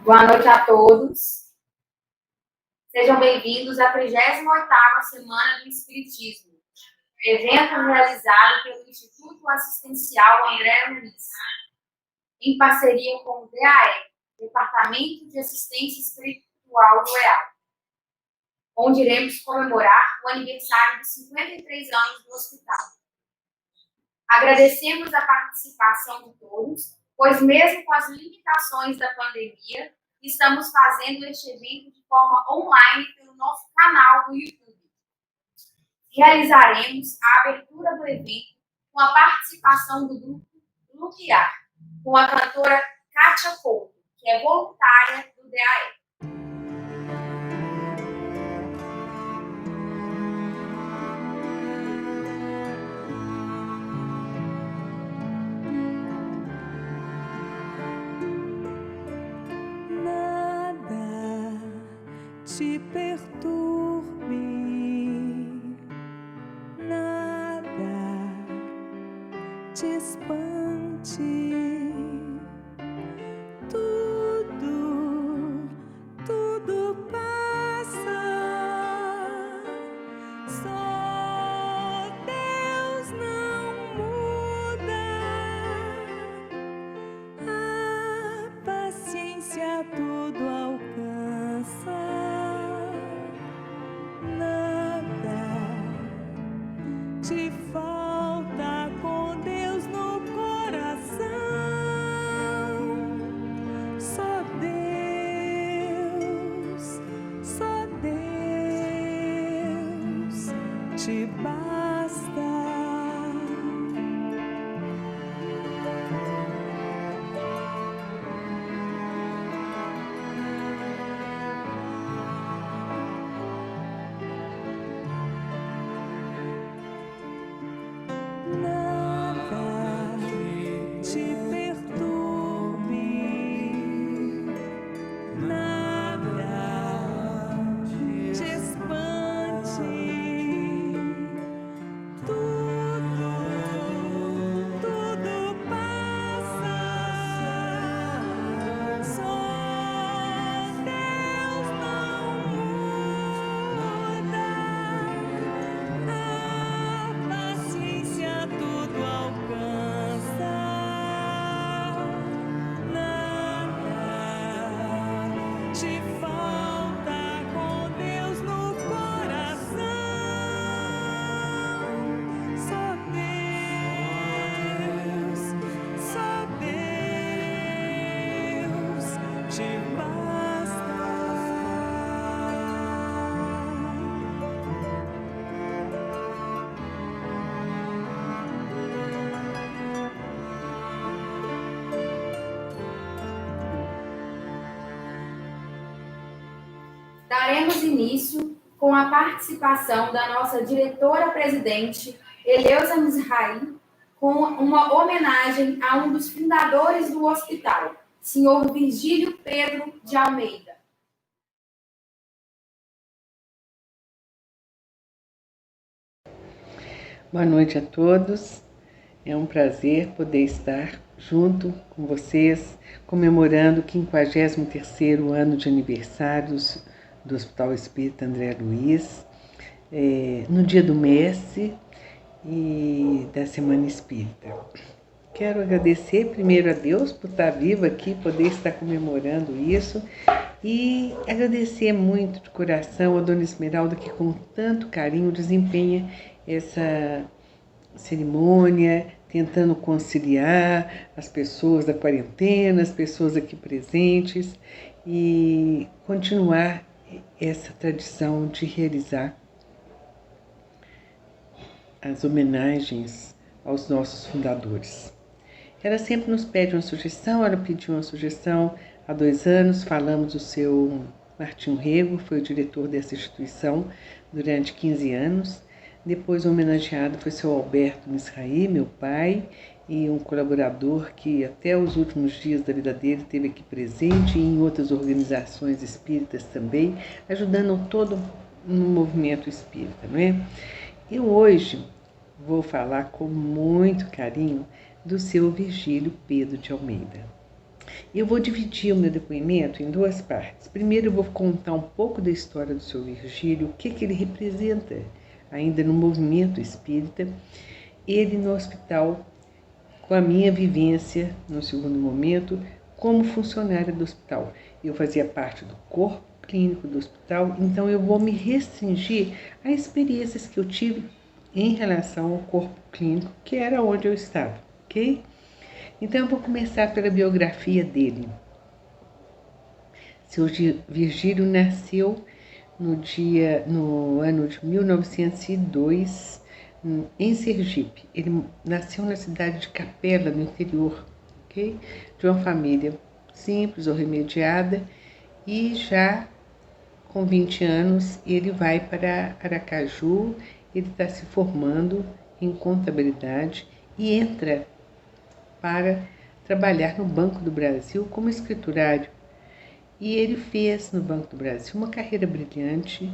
Boa noite a todos. Sejam bem-vindos à 38ª Semana do Espiritismo, evento realizado pelo Instituto Assistencial André Luiz, em parceria com o DAE, Departamento de Assistência Espiritual do EAL, onde iremos comemorar o aniversário de 53 anos do hospital. Agradecemos a participação de todos, pois mesmo com as limitações da pandemia, estamos fazendo este evento de forma online pelo nosso canal do YouTube. Realizaremos a abertura do evento com a participação do grupo Luquiar, com a cantora Kátia Couto, que é voluntária do DAE. Te perturbe, nada te espante, tudo passa, só Deus não muda, a paciência tudo alcança. Te falta com Deus no coração, só Deus te basta. Te falta com Deus no coração, só Deus te basta. Daremos início com a participação da nossa diretora-presidente, Eleusa Mizrahi, com uma homenagem a um dos fundadores do hospital, senhor Virgílio Pedro de Almeida. Boa noite a todos. É um prazer poder estar junto com vocês, comemorando o 53º ano de aniversários do Hospital Espírita André Luiz, no dia do Mestre e da Semana Espírita. Quero agradecer primeiro a Deus por estar viva aqui, poder estar comemorando isso, e agradecer muito de coração a Dona Esmeralda, que com tanto carinho desempenha essa cerimônia, tentando conciliar as pessoas da quarentena, as pessoas aqui presentes, e continuar essa tradição de realizar as homenagens aos nossos fundadores. Ela sempre nos pede uma sugestão, ela pediu uma sugestão há 2 anos, falamos do seu Martinho Rego, foi o diretor dessa instituição durante 15 anos. Depois o homenageado foi seu Alberto Mizrahi, meu pai, e um colaborador que até os últimos dias da vida dele esteve aqui presente e em outras organizações espíritas também, ajudando todo no movimento espírita, não é? Eu hoje vou falar com muito carinho do seu Virgílio Pedro de Almeida. Eu vou dividir o meu depoimento em duas partes. Primeiro eu vou contar um pouco da história do seu Virgílio, o que ele representa ainda no movimento espírita, ele no hospital, com a minha vivência no segundo momento, como funcionária do hospital. Eu fazia parte do corpo clínico do hospital, então eu vou me restringir a experiências que eu tive em relação ao corpo clínico, que era onde eu estava, ok? Então eu vou começar pela biografia dele. Seu Virgílio nasceu no ano de 1902, em Sergipe. Ele nasceu na cidade de Capela, no interior, ok? De uma família simples ou remediada, e já com 20 anos ele vai para Aracaju, ele está se formando em contabilidade e entra para trabalhar no Banco do Brasil como escriturário. E ele fez no Banco do Brasil uma carreira brilhante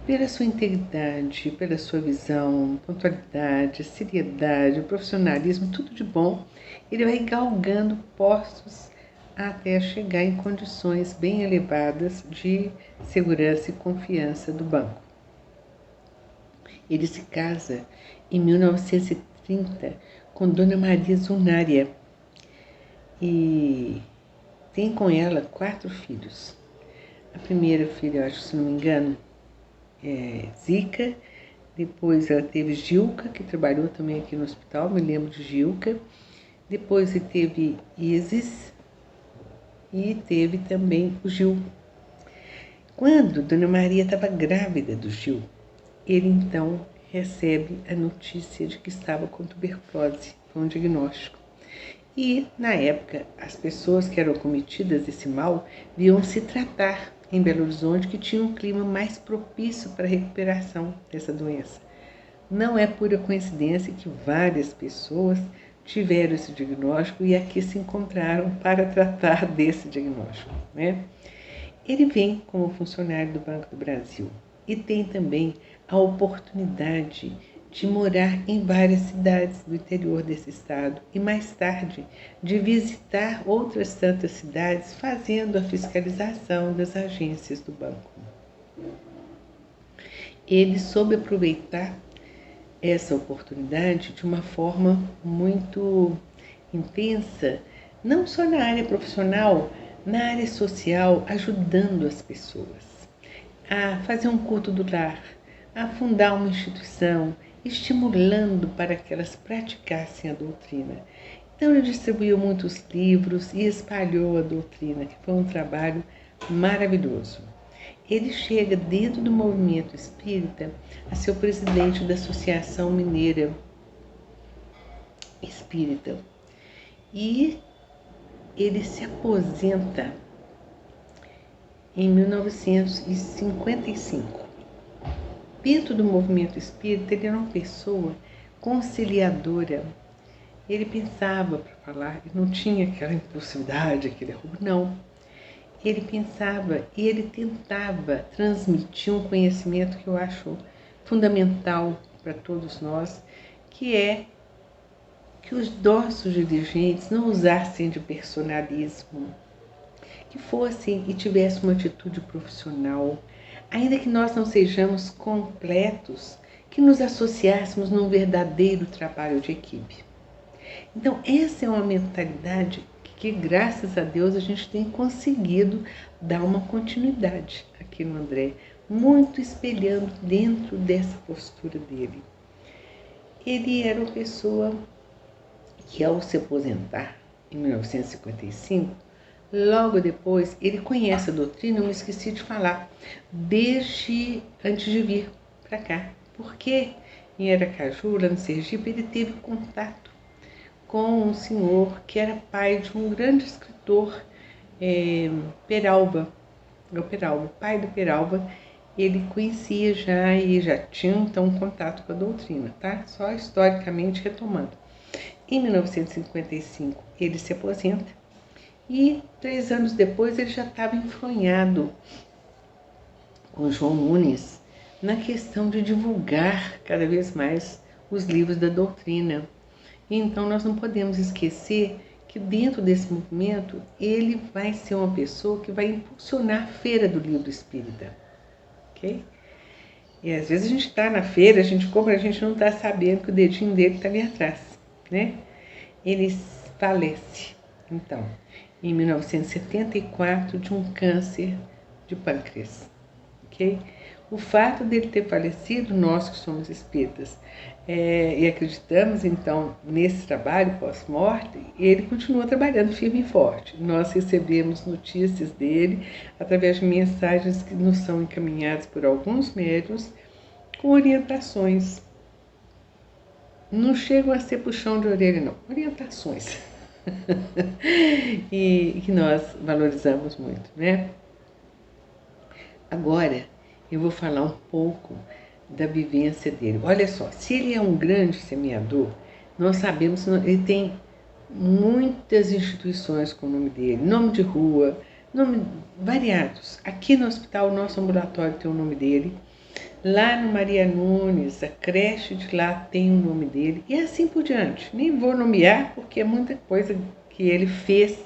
pela sua integridade, pela sua visão, pontualidade, seriedade, profissionalismo, tudo de bom. Ele vai galgando postos até chegar em condições bem elevadas de segurança e confiança do banco. Ele se casa em 1930 com Dona Maria Zunária e tem com ela 4 filhos. A primeira filha, eu acho, se não me engano, é Zica. Depois ela teve Gilca, que trabalhou também aqui no hospital, me lembro de Gilca. Depois ele teve Isis e teve também o Gil. Quando Dona Maria estava grávida do Gil, ele então recebe a notícia de que estava com tuberculose, foi um diagnóstico. E, na época, as pessoas que eram cometidas desse mal vinham se tratar em Belo Horizonte, que tinha um clima mais propício para a recuperação dessa doença. Não é pura coincidência que várias pessoas tiveram esse diagnóstico e aqui se encontraram para tratar desse diagnóstico, né? Ele vem como funcionário do Banco do Brasil e tem também a oportunidade de morar em várias cidades do interior desse estado e mais tarde de visitar outras tantas cidades fazendo a fiscalização das agências do banco. Ele soube aproveitar essa oportunidade de uma forma muito intensa, não só na área profissional, na área social, ajudando as pessoas a fazer um culto do lar, a fundar uma instituição, estimulando para que elas praticassem a doutrina. Então ele distribuiu muitos livros e espalhou a doutrina, que foi um trabalho maravilhoso. Ele chega dentro do movimento espírita a ser o presidente da Associação Mineira Espírita. E ele se aposenta em 1955. Dentro do movimento espírita, ele era uma pessoa conciliadora. Ele pensava para falar, ele não tinha aquela impulsividade, aquele arrobo, não. Ele pensava e ele tentava transmitir um conhecimento que eu acho fundamental para todos nós, que é que os nossos dirigentes não usassem de personalismo, que fossem e tivessem uma atitude profissional, ainda que nós não sejamos completos, que nos associássemos num verdadeiro trabalho de equipe. Então, essa é uma mentalidade que, graças a Deus, a gente tem conseguido dar uma continuidade aqui no André, muito espelhando dentro dessa postura dele. Ele era uma pessoa que, ao se aposentar em 1955, logo depois, ele conhece a doutrina, eu me esqueci de falar, desde antes de vir para cá, porque em Aracaju, lá no Sergipe, ele teve contato com um senhor que era pai de um grande escritor, Peralva, o pai do Peralva. Ele conhecia já e já tinha então um contato com a doutrina, tá? Só historicamente retomando. Em 1955 ele se aposenta e 3 anos depois ele já estava enfronhado com João Nunes na questão de divulgar cada vez mais os livros da doutrina. Então nós não podemos esquecer que que dentro desse movimento ele vai ser uma pessoa que vai impulsionar a Feira do Livro Espírita, ok? E às vezes a gente está na feira, a gente compra, a gente não está sabendo que o dedinho dele está ali atrás, né? Ele falece, então, em 1974, de um câncer de pâncreas, ok? O fato dele ter falecido, nós que somos espíritas, e acreditamos, então, nesse trabalho pós-morte, ele continua trabalhando firme e forte. Nós recebemos notícias dele através de mensagens que nos são encaminhadas por alguns médiuns com orientações. Não chegam a ser puxão de orelha, não. Orientações. E que nós valorizamos muito, né? Agora, eu vou falar um pouco da vivência dele. Olha só, se ele é um grande semeador, nós sabemos que ele tem muitas instituições com o nome dele, nome de rua, nome variados. Aqui no hospital, o nosso ambulatório tem o nome dele. Lá no Maria Nunes, a creche de lá tem o nome dele. E assim por diante. Nem vou nomear, porque é muita coisa que ele fez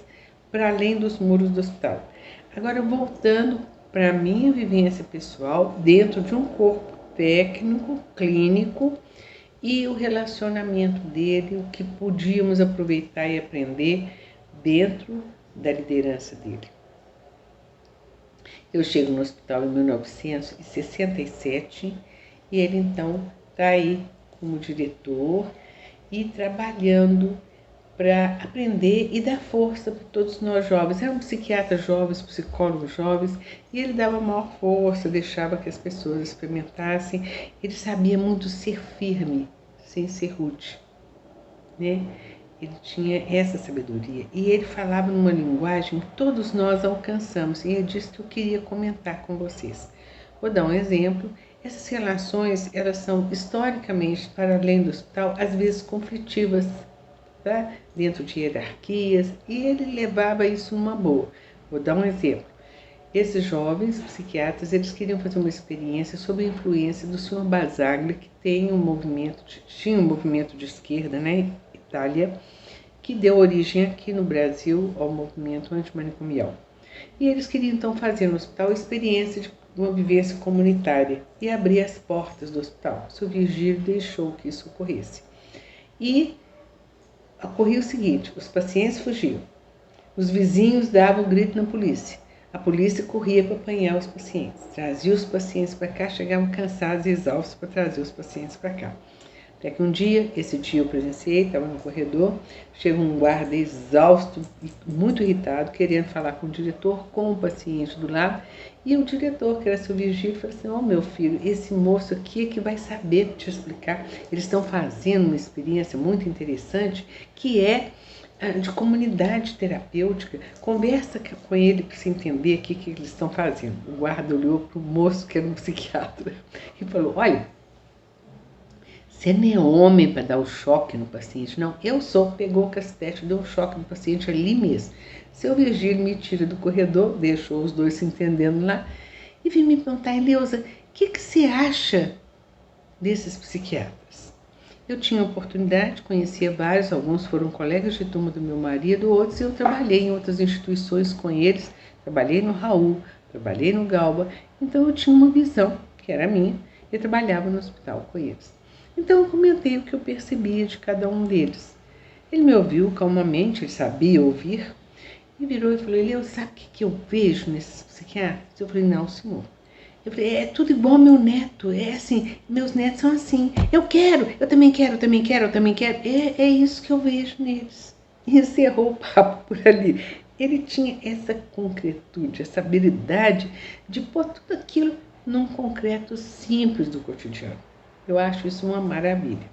para além dos muros do hospital. Agora, voltando para a minha vivência pessoal, dentro de um corpo técnico, clínico, e o relacionamento dele, o que podíamos aproveitar e aprender dentro da liderança dele. Eu chego no hospital em 1967 e ele então está aí como diretor e trabalhando para aprender e dar força para todos nós jovens. Eram psiquiatras jovens, psicólogos jovens, e ele dava maior força, deixava que as pessoas experimentassem. Ele sabia muito ser firme, sem ser rude, né? Ele tinha essa sabedoria e ele falava numa linguagem que todos nós alcançamos, e é disso que eu queria comentar com vocês. Vou dar um exemplo. Essas relações, elas são historicamente, para além do hospital, às vezes conflitivas, tá? Dentro de hierarquias, e ele levava isso numa boa. Vou dar um exemplo. Esses jovens psiquiatras, eles queriam fazer uma experiência sob a influência do Sr. Basaglia, que tinha um movimento de esquerda na Itália, que deu origem aqui no Brasil ao movimento antimanicomial. E eles queriam então fazer no hospital a experiência de uma vivência comunitária e abrir as portas do hospital. O Sr. Virgílio deixou que isso ocorresse. E ocorria o seguinte: os pacientes fugiam, os vizinhos davam grito na polícia, a polícia corria para apanhar os pacientes, trazia os pacientes para cá, chegavam cansados e exaustos para trazer os pacientes para cá. Até que um dia, esse dia eu presenciei, estava no corredor, chega um guarda exausto, muito irritado, querendo falar com o diretor, com o paciente do lado, e o diretor, que era seu Virgílio, falou assim: "Ó, meu filho, esse moço aqui é que vai saber te explicar. Eles estão fazendo uma experiência muito interessante, que é de comunidade terapêutica. Conversa com ele para você entender o que eles estão fazendo." O guarda olhou para o moço, que era um psiquiatra, e falou: "Olha, você não é homem para dar o choque no paciente, não. Eu sou." Pegou o cacetete, deu um choque no paciente ali mesmo. Seu Virgílio me tira do corredor, deixou os dois se entendendo lá, e vim me perguntar: "Eleusa, o que você acha desses psiquiatras?" Eu tinha oportunidade, conhecia vários, alguns foram colegas de turma do meu marido, outros eu trabalhei em outras instituições com eles, trabalhei no Raul, trabalhei no Galba, então eu tinha uma visão, que era minha, e trabalhava no hospital com eles. Então eu comentei o que eu percebia de cada um deles. Ele me ouviu calmamente, ele sabia ouvir, e virou e falou: "Eleusa, sabe o que eu vejo nesses psiquiatras?" Eu falei: "Não, senhor." Eu falei: "É tudo igual ao meu neto, é assim, meus netos são assim. Eu quero, eu também quero, eu também quero, eu também quero." É isso que eu vejo neles. E encerrou o papo por ali. Ele tinha essa concretude, essa habilidade de pôr tudo aquilo num concreto simples do cotidiano. Eu acho isso uma maravilha.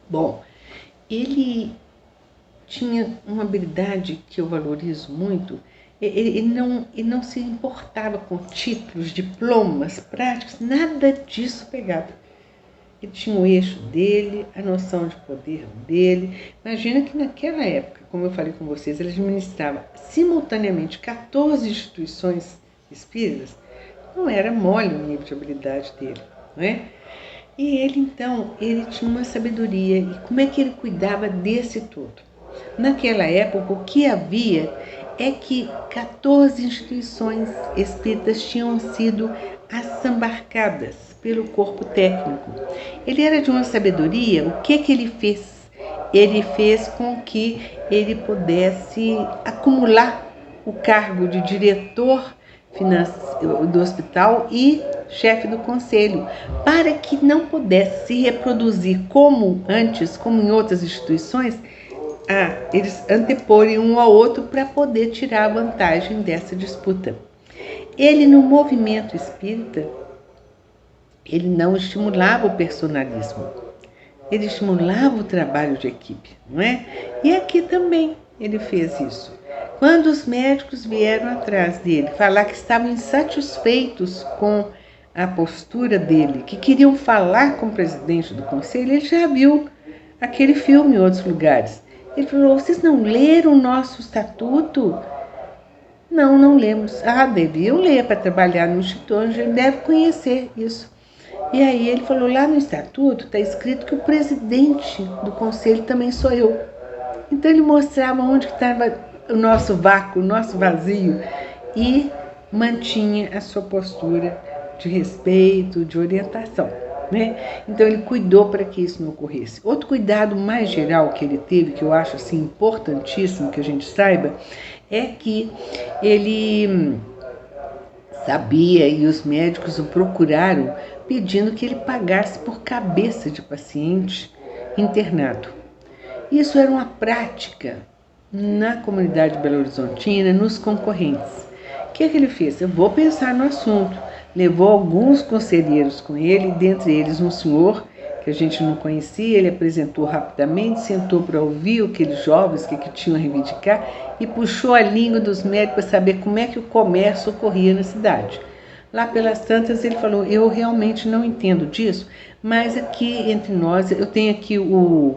Bom, ele tinha uma habilidade que eu valorizo muito. Ele não se importava com títulos, diplomas, práticos, nada disso pegava. Ele tinha o eixo dele, a noção de poder dele. Imagina que naquela época, como eu falei com vocês, ele administrava simultaneamente 14 instituições espíritas. Não era mole o nível de habilidade dele, não é? E ele, então, ele tinha uma sabedoria. E como é que ele cuidava desse todo? Naquela época, o que havia é que 14 instituições espíritas tinham sido assambarcadas pelo corpo técnico. Ele era de uma sabedoria. O que ele fez? Ele fez com que ele pudesse acumular o cargo de diretor do hospital e chefe do conselho, para que não pudesse se reproduzir como antes, como em outras instituições, eles anteporem um ao outro para poder tirar a vantagem dessa disputa. Ele, no movimento espírita, ele não estimulava o personalismo, ele estimulava o trabalho de equipe, não é? E aqui também ele fez isso. Quando os médicos vieram atrás dele falar que estavam insatisfeitos com a postura dele, que queriam falar com o presidente do conselho, ele já viu aquele filme em outros lugares. Ele falou: vocês não leram o nosso estatuto? Não, não lemos. Deviam ler para trabalhar no Instituto, a gente deve conhecer isso. E aí ele falou: lá no estatuto está escrito que o presidente do conselho também sou eu. Então ele mostrava onde estava o nosso vácuo, o nosso vazio, e mantinha a sua postura de respeito, de orientação, né? Então ele cuidou para que isso não ocorresse. Outro cuidado mais geral que ele teve, que eu acho assim importantíssimo que a gente saiba, é que ele sabia, e os médicos o procuraram pedindo que ele pagasse por cabeça de paciente internado. Isso era uma prática na comunidade belo-horizontina, nos concorrentes. O que ele fez? Eu vou pensar no assunto. Levou alguns conselheiros com ele, dentre eles um senhor que a gente não conhecia. Ele apresentou rapidamente, sentou para ouvir aqueles jovens que tinham a reivindicar e puxou a língua dos médicos para saber como é que o comércio ocorria na cidade. Lá pelas tantas ele falou: eu realmente não entendo disso, mas aqui entre nós, eu tenho aqui o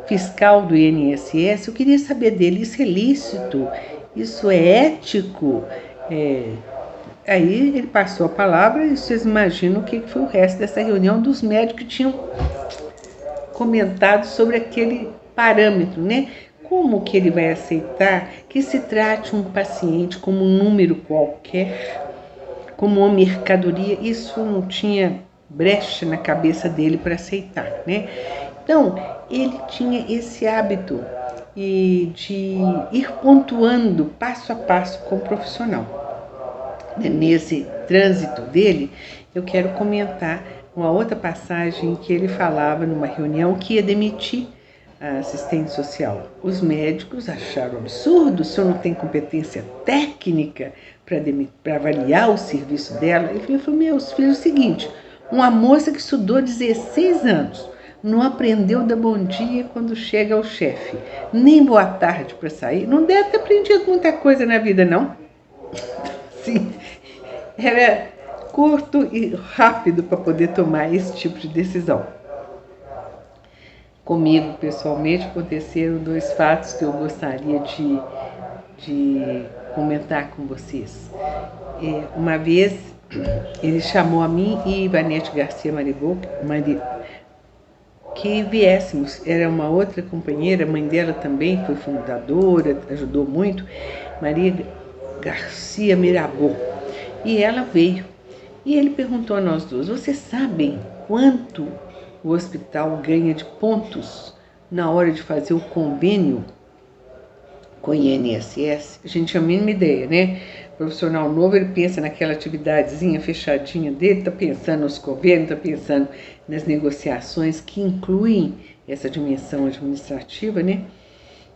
fiscal do INSS, eu queria saber dele, isso é lícito? Isso é ético? Aí ele passou a palavra e vocês imaginam o que foi o resto dessa reunião dos médicos que tinham comentado sobre aquele parâmetro, né? Como que ele vai aceitar que se trate um paciente como um número qualquer, como uma mercadoria? Isso não tinha brecha na cabeça dele para aceitar, né? Então, ele tinha esse hábito de ir pontuando passo a passo com o profissional. Nesse trânsito dele, eu quero comentar uma outra passagem que ele falava numa reunião que ia demitir a assistente social. Os médicos acharam absurdo: o senhor não tem competência técnica para avaliar o serviço dela. Ele falou: meus filhos, é o seguinte, uma moça que estudou 16 anos, não aprendeu dar bom dia quando chega ao chefe, nem boa tarde para sair, não deve ter aprendido muita coisa na vida, não. Sim, era curto e rápido para poder tomar esse tipo de decisão. Comigo, pessoalmente, aconteceram 2 fatos que eu gostaria de comentar com vocês. Uma vez, ele chamou a mim e Ivanete Garcia Maribô, que viéssemos. Era uma outra companheira, a mãe dela também foi fundadora, ajudou muito, Maria Garcia Mirabô. E ela veio. E ele perguntou a nós duas: vocês sabem quanto o hospital ganha de pontos na hora de fazer o convênio com o INSS? A gente tinha a mínima ideia, né? O profissional novo, ele pensa naquela atividadezinha fechadinha dele, está pensando nos convênios, está pensando nas negociações que incluem essa dimensão administrativa, né?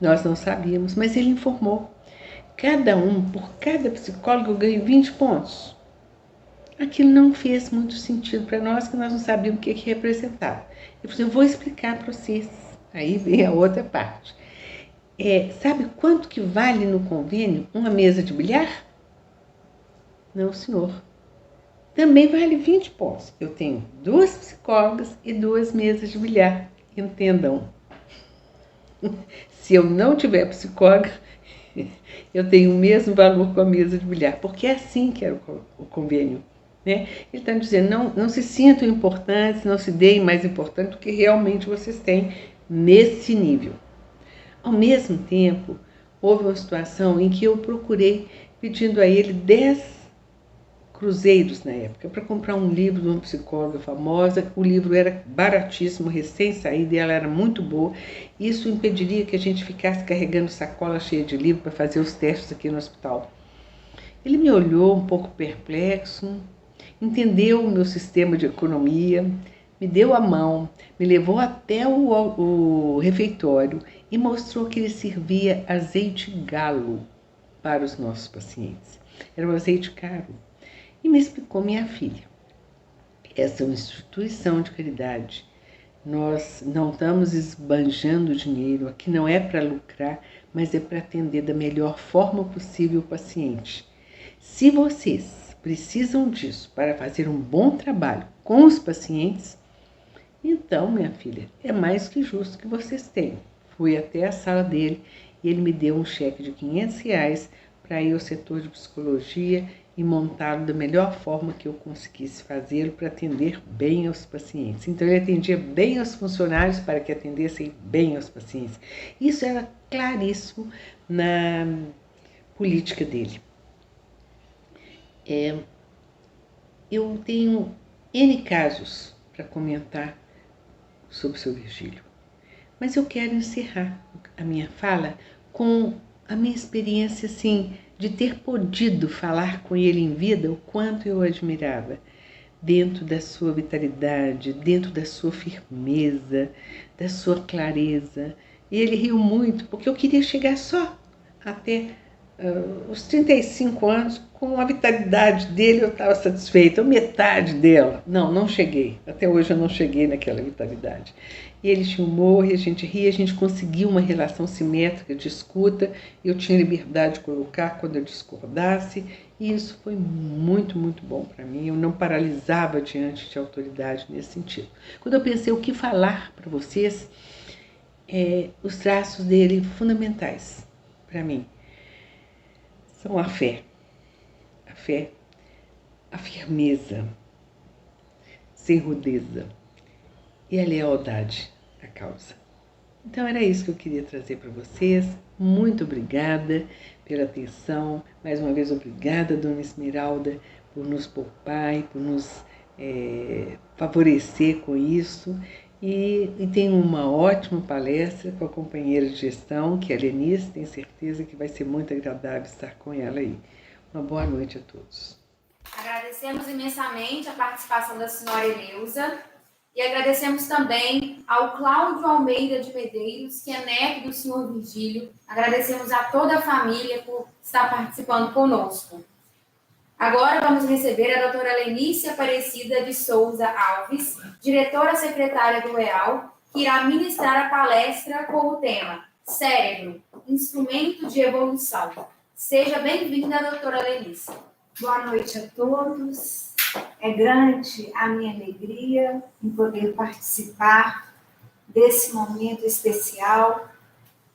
Nós não sabíamos, mas ele informou. Por cada psicólogo eu ganho 20 pontos. Aquilo não fez muito sentido para nós, que nós não sabíamos o que representava. Eu falei: eu vou explicar para vocês. Aí vem a outra parte. Sabe quanto que vale no convênio uma mesa de bilhar? Não, senhor. Também vale 20 pontos. Eu tenho 2 psicólogas e 2 mesas de bilhar. Entendam. Se eu não tiver psicóloga, eu tenho o mesmo valor com a mesa de bilhar, porque é assim que era o convênio, né? Ele está dizendo: não se sintam importantes, não se deem mais importante do que realmente vocês têm nesse nível. Ao mesmo tempo, houve uma situação em que eu procurei pedindo a ele 10 cruzeiros na época para comprar um livro de uma psicóloga famosa. O livro era baratíssimo, recém-saído, e ela era muito boa. Isso impediria que a gente ficasse carregando sacola cheia de livro para fazer os testes aqui no hospital. Ele me olhou um pouco perplexo, entendeu o meu sistema de economia, me deu a mão, me levou até o refeitório e mostrou que ele servia azeite galo para os nossos pacientes. Era um azeite caro. E me explicou: minha filha, essa é uma instituição de caridade. Nós não estamos esbanjando dinheiro, aqui não é para lucrar, mas é para atender da melhor forma possível o paciente. Se vocês precisam disso para fazer um bom trabalho com os pacientes, então, minha filha, é mais que justo que vocês tenham. Fui até a sala dele e ele me deu um cheque de R$500 para ir ao setor de psicologia e montá-lo da melhor forma que eu conseguisse fazê-lo para atender bem aos pacientes. Então, ele atendia bem aos funcionários para que atendessem bem aos pacientes. Isso era claríssimo na política dele. Eu tenho N casos para comentar sobre o seu Virgílio, mas eu quero encerrar a minha fala com a minha experiência, assim, de ter podido falar com ele em vida, o quanto eu o admirava, dentro da sua vitalidade, dentro da sua firmeza, da sua clareza. E ele riu muito, porque eu queria chegar só até os 35 anos, com a vitalidade dele eu estava satisfeita, metade dela. Não cheguei. Até hoje eu não cheguei naquela vitalidade. E ele tinha humor, e a gente ria, a gente conseguiu uma relação simétrica de escuta, eu tinha liberdade de colocar quando eu discordasse, e isso foi muito, muito bom para mim. Eu não paralisava diante de autoridade nesse sentido. Quando eu pensei o que falar para vocês, os traços dele fundamentais para mim são a fé, a firmeza, sem rudeza, e a lealdade à causa. Então era isso que eu queria trazer para vocês. Muito obrigada pela atenção. Mais uma vez, obrigada, Dona Esmeralda, por nos poupar e por nos favorecer com isso. E tenho uma ótima palestra com a companheira de gestão, que é a Lenice. Tenho certeza que vai ser muito agradável estar com ela aí. Uma boa noite a todos. Agradecemos imensamente a participação da senhora Eleusa e agradecemos também ao Cláudio Almeida de Medeiros, que é neto do senhor Virgílio. Agradecemos a toda a família por estar participando conosco. Agora vamos receber a doutora Lenice Aparecida de Souza Alves, diretora secretária do EAL, que irá ministrar a palestra com o tema Cérebro, Instrumento de Evolução. Seja bem-vinda, doutora Lenice. Boa noite a todos. É grande a minha alegria em poder participar desse momento especial,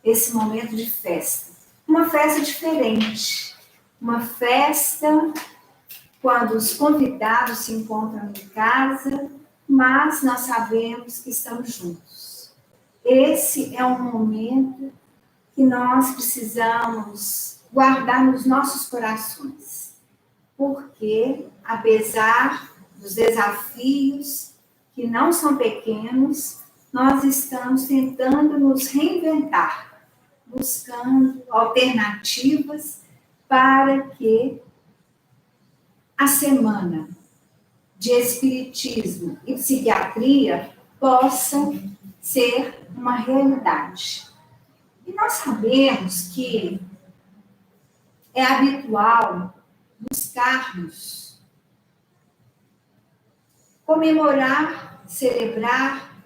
esse momento de festa. Uma festa diferente, uma festa quando os convidados se encontram em casa, mas nós sabemos que estamos juntos. Esse é um momento que nós precisamos guardar nos nossos corações, porque, apesar dos desafios que não são pequenos, nós estamos tentando nos reinventar, buscando alternativas para que a semana de espiritismo e psiquiatria possam ser uma realidade. E nós sabemos que é habitual buscarmos comemorar, celebrar,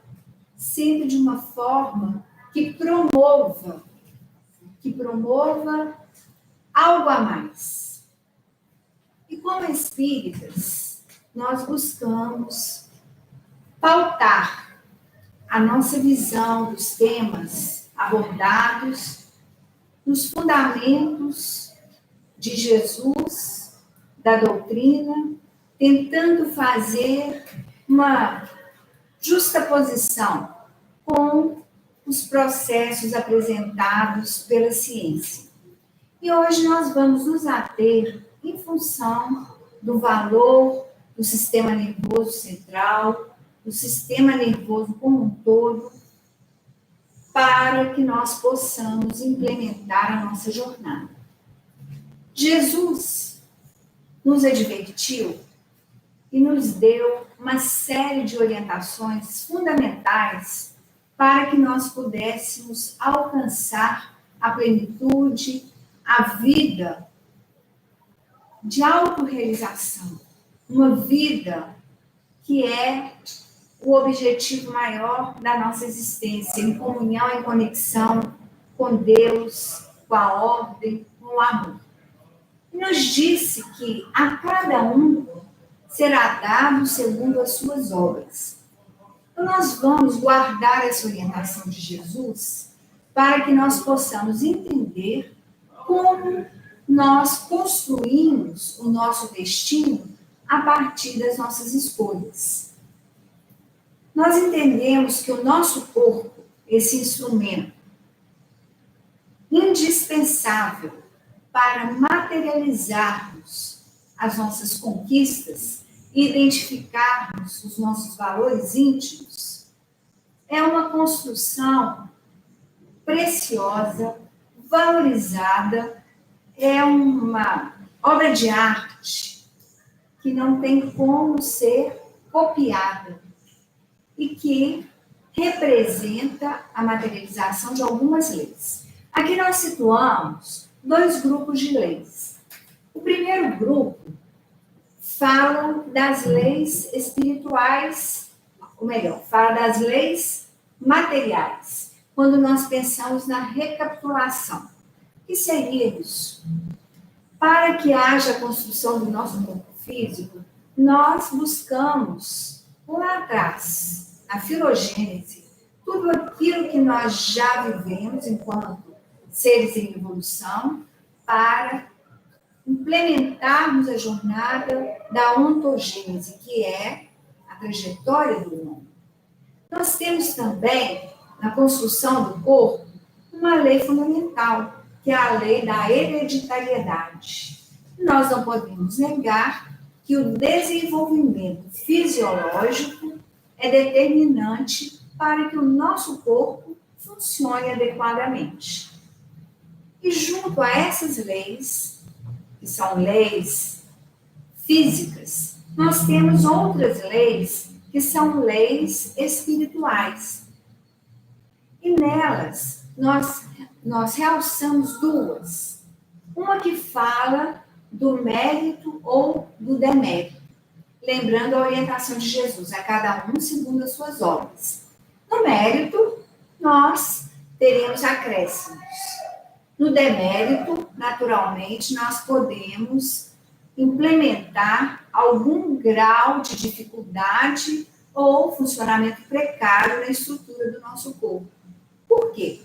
sempre de uma forma que promova algo a mais. E como espíritas, nós buscamos pautar a nossa visão dos temas abordados nos fundamentos de Jesus, da doutrina, tentando fazer uma justaposição com o os processos apresentados pela ciência. E hoje nós vamos nos ater em função do valor do sistema nervoso central, do sistema nervoso como um todo, para que nós possamos implementar a nossa jornada. Jesus nos advertiu e nos deu uma série de orientações fundamentais para que nós pudéssemos alcançar a plenitude, a vida de autorrealização, uma vida que é o objetivo maior da nossa existência, em comunhão, em conexão com Deus, com a ordem, com o amor. E nos disse que a cada um será dado segundo as suas obras. Então, nós vamos guardar essa orientação de Jesus para que nós possamos entender como nós construímos o nosso destino a partir das nossas escolhas. Nós entendemos que o nosso corpo, esse instrumento indispensável para materializarmos as nossas conquistas e identificarmos os nossos valores íntimos, é uma construção preciosa, valorizada, é uma obra de arte que não tem como ser copiada e que representa a materialização de algumas leis. Aqui nós situamos 2 grupos de leis. O primeiro grupo fala das leis espirituais, ou melhor, fala das leis materiais, quando nós pensamos na recapitulação. O que seria isso? Para que haja a construção do nosso corpo físico, nós buscamos, lá atrás, na filogênese, tudo aquilo que nós já vivemos enquanto seres em evolução, para implementarmos a jornada da ontogênese, que é a trajetória do homem. Nós temos também, na construção do corpo, uma lei fundamental, que é a lei da hereditariedade. Nós não podemos negar que o desenvolvimento fisiológico é determinante para que o nosso corpo funcione adequadamente. E junto a essas leis, que são leis físicas, nós temos outras leis que são leis espirituais. E nelas, nós realçamos 2. Uma que fala do mérito ou do demérito. Lembrando a orientação de Jesus, a cada um segundo as suas obras. No mérito, nós teremos acréscimos. No demérito, naturalmente, nós podemos implementar algum grau de dificuldade ou funcionamento precário na estrutura do nosso corpo. Por quê?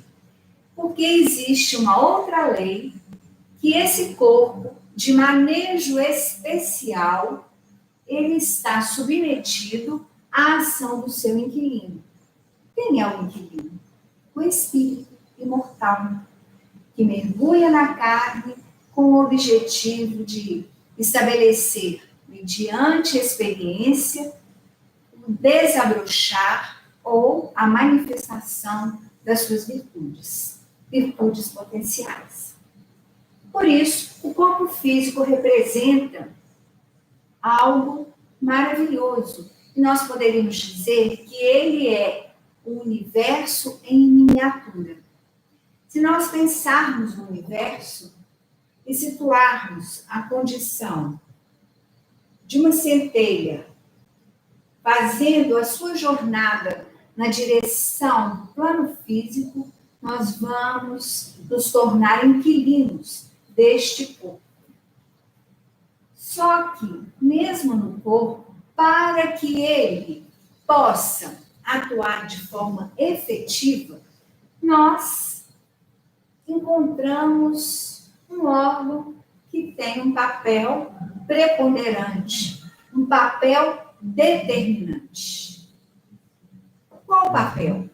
Porque existe uma outra lei que esse corpo, de manejo especial, ele está submetido à ação do seu inquilino. Quem é o inquilino? O espírito imortal, que mergulha na carne com o objetivo de estabelecer, mediante experiência, o desabrochar ou a manifestação das suas virtudes potenciais. Por isso, o corpo físico representa algo maravilhoso. E nós poderíamos dizer que ele é o universo em miniatura. Se nós pensarmos no universo e situarmos a condição de uma centelha fazendo a sua jornada na direção do plano físico, nós vamos nos tornar inquilinos deste corpo. Só que, mesmo no corpo, para que ele possa atuar de forma efetiva, nós encontramos um órgão que tem um papel preponderante, um papel determinante. Qual o papel?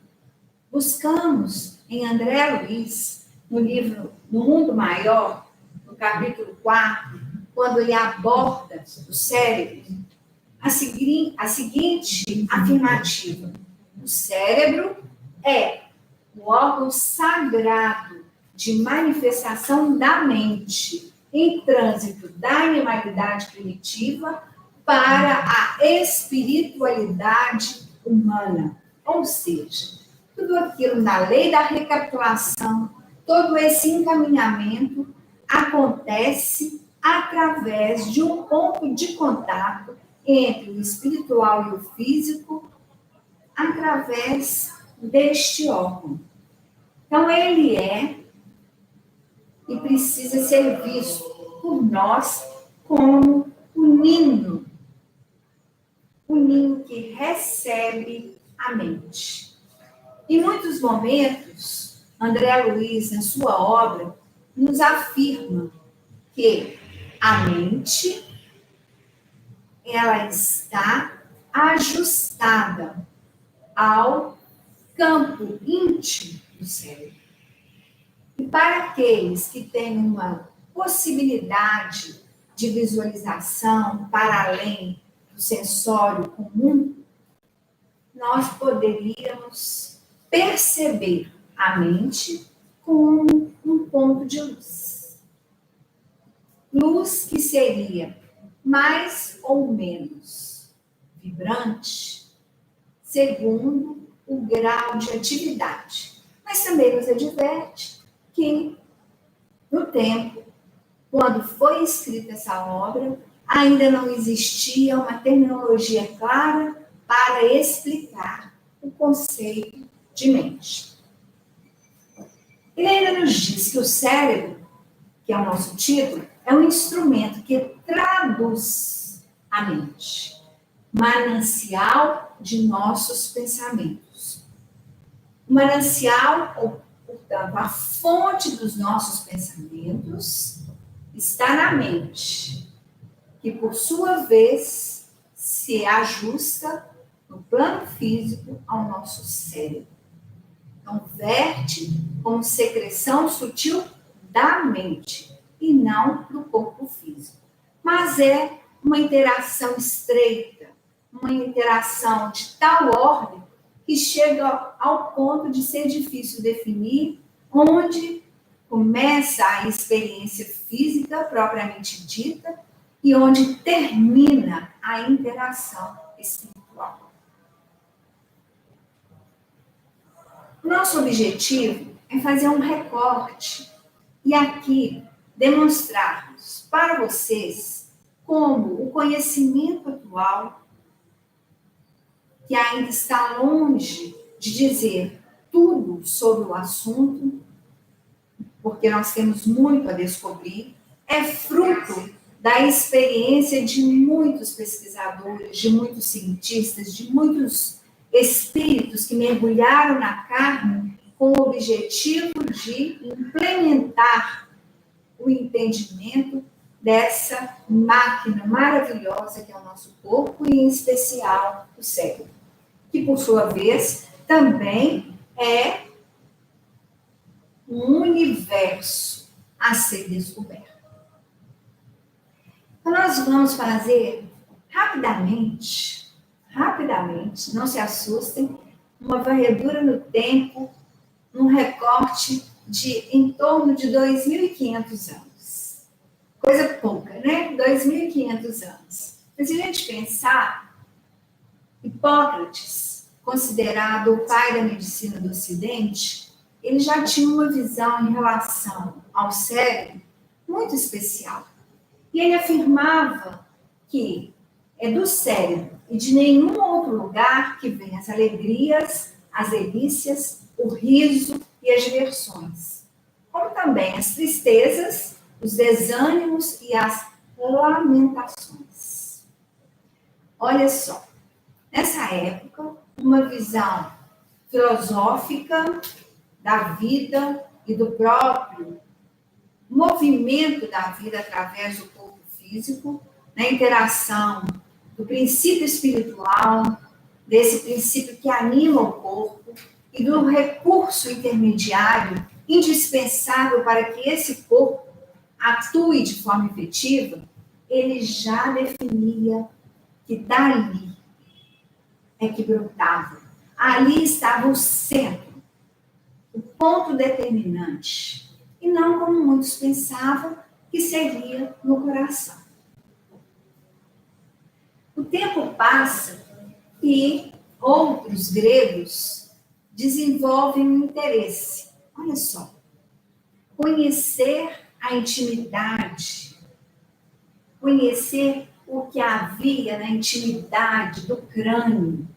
buscamos em André Luiz, no livro No Mundo Maior, no capítulo 4, quando ele aborda o cérebro, a seguinte afirmativa: o cérebro é o órgão sagrado de manifestação da mente em trânsito da animalidade primitiva para a espiritualidade humana. Ou seja, tudo aquilo na lei da recapitulação, todo esse encaminhamento acontece através de um ponto de contato entre o espiritual e o físico, através deste órgão. Então, ele é e precisa ser visto por nós como o ninho que recebe a mente. Em muitos momentos, André Luiz, na sua obra, nos afirma que a mente, ela está ajustada ao campo íntimo do cérebro. E para aqueles que têm uma possibilidade de visualização para além do sensório comum, nós poderíamos perceber a mente como um ponto de luz. Luz que seria mais ou menos vibrante, segundo o grau de atividade. Mas também nos adverte que, no tempo, quando foi escrita essa obra, ainda não existia uma terminologia clara para explicar o conceito de mente. Ele ainda nos diz que o cérebro, que é o nosso título, é um instrumento que traduz a mente, manancial de nossos pensamentos. O manancial, ou, portanto, a fonte dos nossos pensamentos, está na mente, que, por sua vez, se ajusta no plano físico ao nosso cérebro. Então, verte como secreção sutil da mente e não do corpo físico. Mas é uma interação estreita, uma interação de tal ordem que chega ao ponto de ser difícil definir onde começa a experiência física propriamente dita e onde termina a interação espiritual. Nosso objetivo é fazer um recorte e aqui demonstrarmos para vocês como o conhecimento atual, que ainda está longe de dizer tudo sobre o assunto, porque nós temos muito a descobrir, é fruto da experiência de muitos pesquisadores, de muitos cientistas, de muitos espíritos que mergulharam na carne com o objetivo de implementar o entendimento dessa máquina maravilhosa que é o nosso corpo e, em especial, o cérebro, que, por sua vez, também é um universo a ser descoberto. Então, nós vamos fazer rapidamente, não se assustem, uma varredura no tempo, num recorte de em torno de 2.500 anos. Coisa pouca, né? 2.500 anos. Mas se a gente pensar, Hipócrates, considerado o pai da medicina do Ocidente, ele já tinha uma visão em relação ao cérebro muito especial. E ele afirmava que é do cérebro e de nenhum outro lugar que vem as alegrias, as delícias, o riso e as diversões, como também as tristezas, os desânimos e as lamentações. Olha só, nessa época, uma visão filosófica da vida e do próprio movimento da vida através do corpo físico, na interação do princípio espiritual, desse princípio que anima o corpo, e do recurso intermediário indispensável para que esse corpo atue de forma efetiva, ele já definia que dali é que brotava. Ali estava o centro, o ponto determinante, e não como muitos pensavam que seria no coração. O tempo passa e outros gregos desenvolvem um interesse. Olha só, conhecer a intimidade, conhecer o que havia na intimidade do crânio.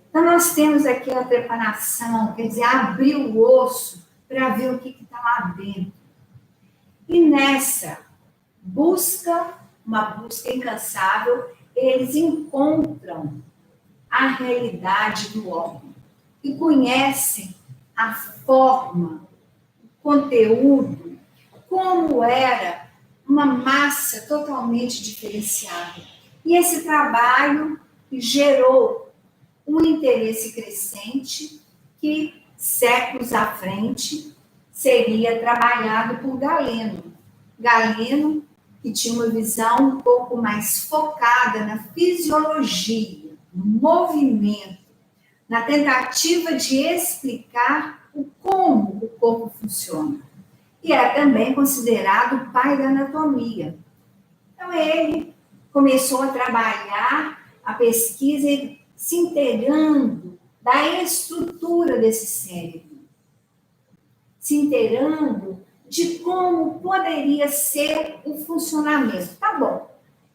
Então, nós temos aqui a preparação, quer dizer, abrir o osso para ver o que está lá dentro. E nessa busca, uma busca incansável, eles encontram a realidade do homem e conhecem a forma, o conteúdo, como era uma massa totalmente diferenciada. E esse trabalho gerou um interesse crescente que, séculos à frente, seria trabalhado por Galeno. Galeno, que tinha uma visão um pouco mais focada na fisiologia, no movimento, na tentativa de explicar como o corpo funciona. E era também considerado o pai da anatomia. Então, ele começou a trabalhar a pesquisa se inteirando da estrutura desse cérebro, se inteirando de como poderia ser o funcionamento. Tá bom,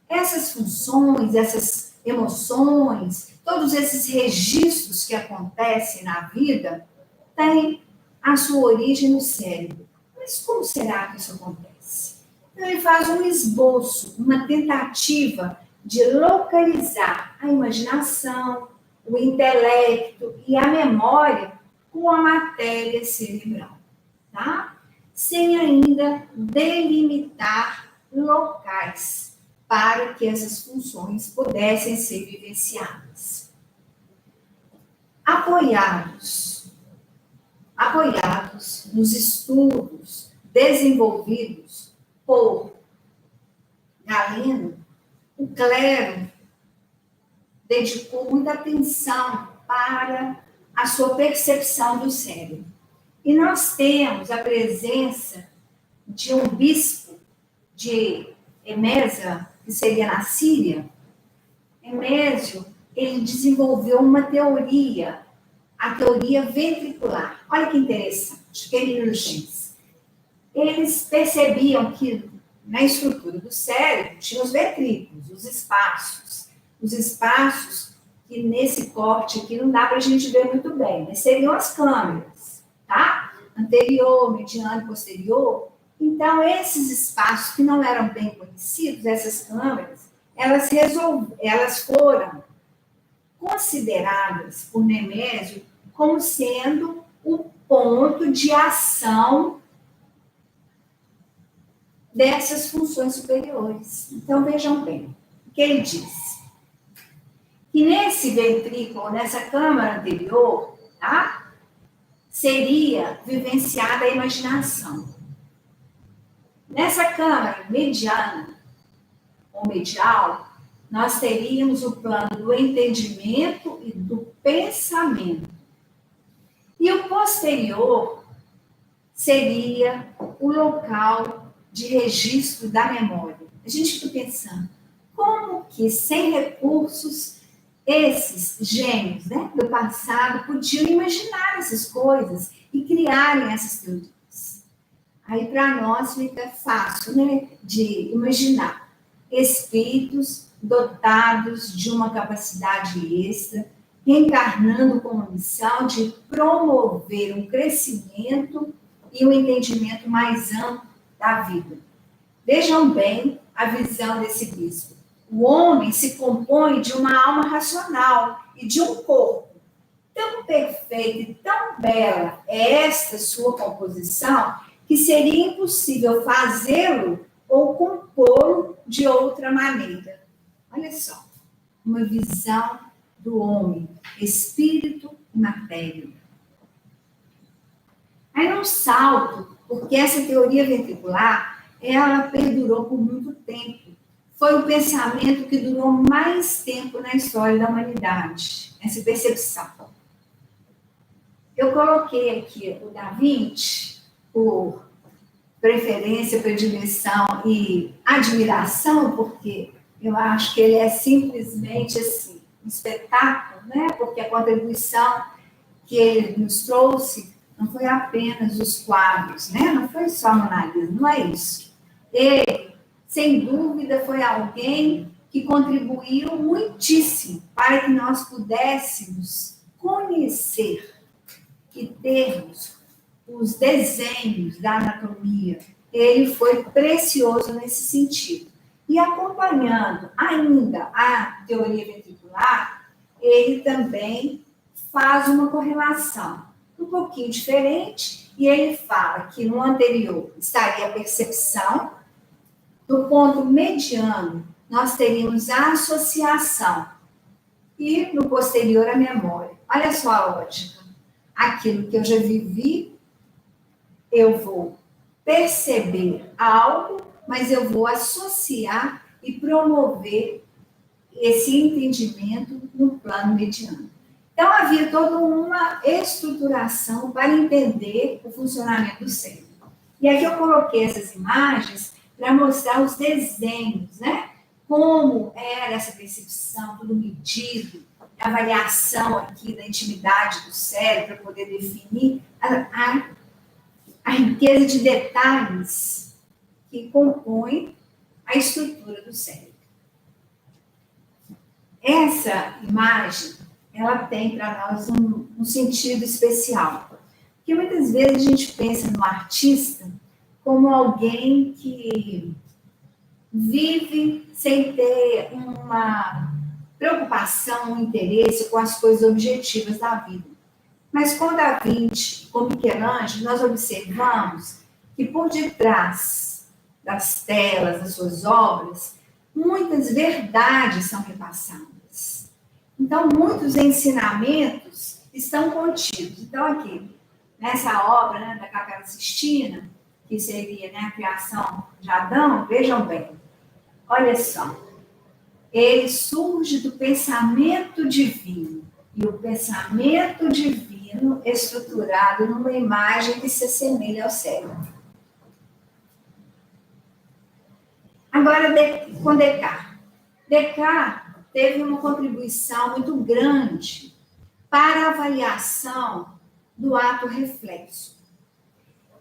essas funções, essas emoções, todos esses registros que acontecem na vida têm a sua origem no cérebro. Mas como será que isso acontece? Então, ele faz um esboço, uma tentativa de localizar a imaginação, o intelecto e a memória com a matéria cerebral, tá? Sem ainda delimitar locais para que essas funções pudessem ser vivenciadas. Apoiados nos estudos desenvolvidos por Galeno, o clero dedicou muita atenção para a sua percepção do cérebro. E nós temos a presença de um bispo de Emesa, que seria na Síria. Emésio, ele desenvolveu uma teoria, a teoria ventricular. Olha que interessante, que ele nos diz. Eles percebiam que na estrutura do cérebro tinha os ventrículos, os espaços que nesse corte aqui não dá para a gente ver muito bem, mas seriam as câmeras, tá? Anterior, mediano e posterior. Então, esses espaços que não eram bem conhecidos, essas câmeras, elas foram consideradas por Nemésio como sendo o ponto de ação dessas funções superiores. Então, vejam bem, o que ele diz? Que nesse ventrículo, nessa câmara anterior, tá? Seria vivenciada a imaginação. Nessa câmara mediana, ou medial, nós teríamos o plano do entendimento e do pensamento. E o posterior seria o local de registro da memória. A gente fica pensando, como que sem recursos esses gênios, né, do passado podiam imaginar essas coisas e criarem essas teorias? Aí para nós fica fácil, né, de imaginar espíritos dotados de uma capacidade extra, reencarnando com a missão de promover um crescimento e um entendimento mais amplo da vida. Vejam bem a visão desse bispo. O homem se compõe de uma alma racional e de um corpo. Tão perfeita e tão bela é esta sua composição que seria impossível fazê-lo ou compô-lo de outra maneira. Olha só, uma visão do homem, espírito e matéria. Aí num salto, porque essa teoria ventricular, ela perdurou por muito tempo. Foi o pensamento que durou mais tempo na história da humanidade, essa percepção. Eu coloquei aqui o Da Vinci, por preferência, predileção e admiração, porque eu acho que ele é simplesmente assim, um espetáculo, né? Porque a contribuição que ele nos trouxe não foi apenas os quadros, né? Não foi só a Mona Lisa, não é isso. Ele, sem dúvida, foi alguém que contribuiu muitíssimo para que nós pudéssemos conhecer e termos os desenhos da anatomia. Ele foi precioso nesse sentido. E acompanhando ainda a teoria ventricular, ele também faz uma correlação um pouquinho diferente, e ele fala que no anterior estaria a percepção, no ponto mediano nós teríamos a associação, e no posterior a memória. Olha só a lógica. Aquilo que eu já vivi, eu vou perceber algo, mas eu vou associar e promover esse entendimento no plano mediano. Então, havia toda uma estruturação para entender o funcionamento do cérebro. E aqui eu coloquei essas imagens para mostrar os desenhos, né? Como era essa percepção, tudo medido, a avaliação aqui da intimidade do cérebro, para poder definir a riqueza de detalhes que compõem a estrutura do cérebro. Essa imagem, ela tem para nós um sentido especial. Porque muitas vezes a gente pensa no artista como alguém que vive sem ter uma preocupação, um interesse com as coisas objetivas da vida. Mas com Da Vinci, com Michelangelo, nós observamos que por detrás das telas, das suas obras, muitas verdades são repassadas. Então, muitos ensinamentos estão contidos. Então, aqui, nessa obra, né, da Capela Sistina, que seria, né, a criação de Adão, vejam bem, olha só, ele surge do pensamento divino, e o pensamento divino estruturado numa imagem que se assemelha ao cérebro. Agora, com Descartes. Descartes teve uma contribuição muito grande para a avaliação do ato reflexo.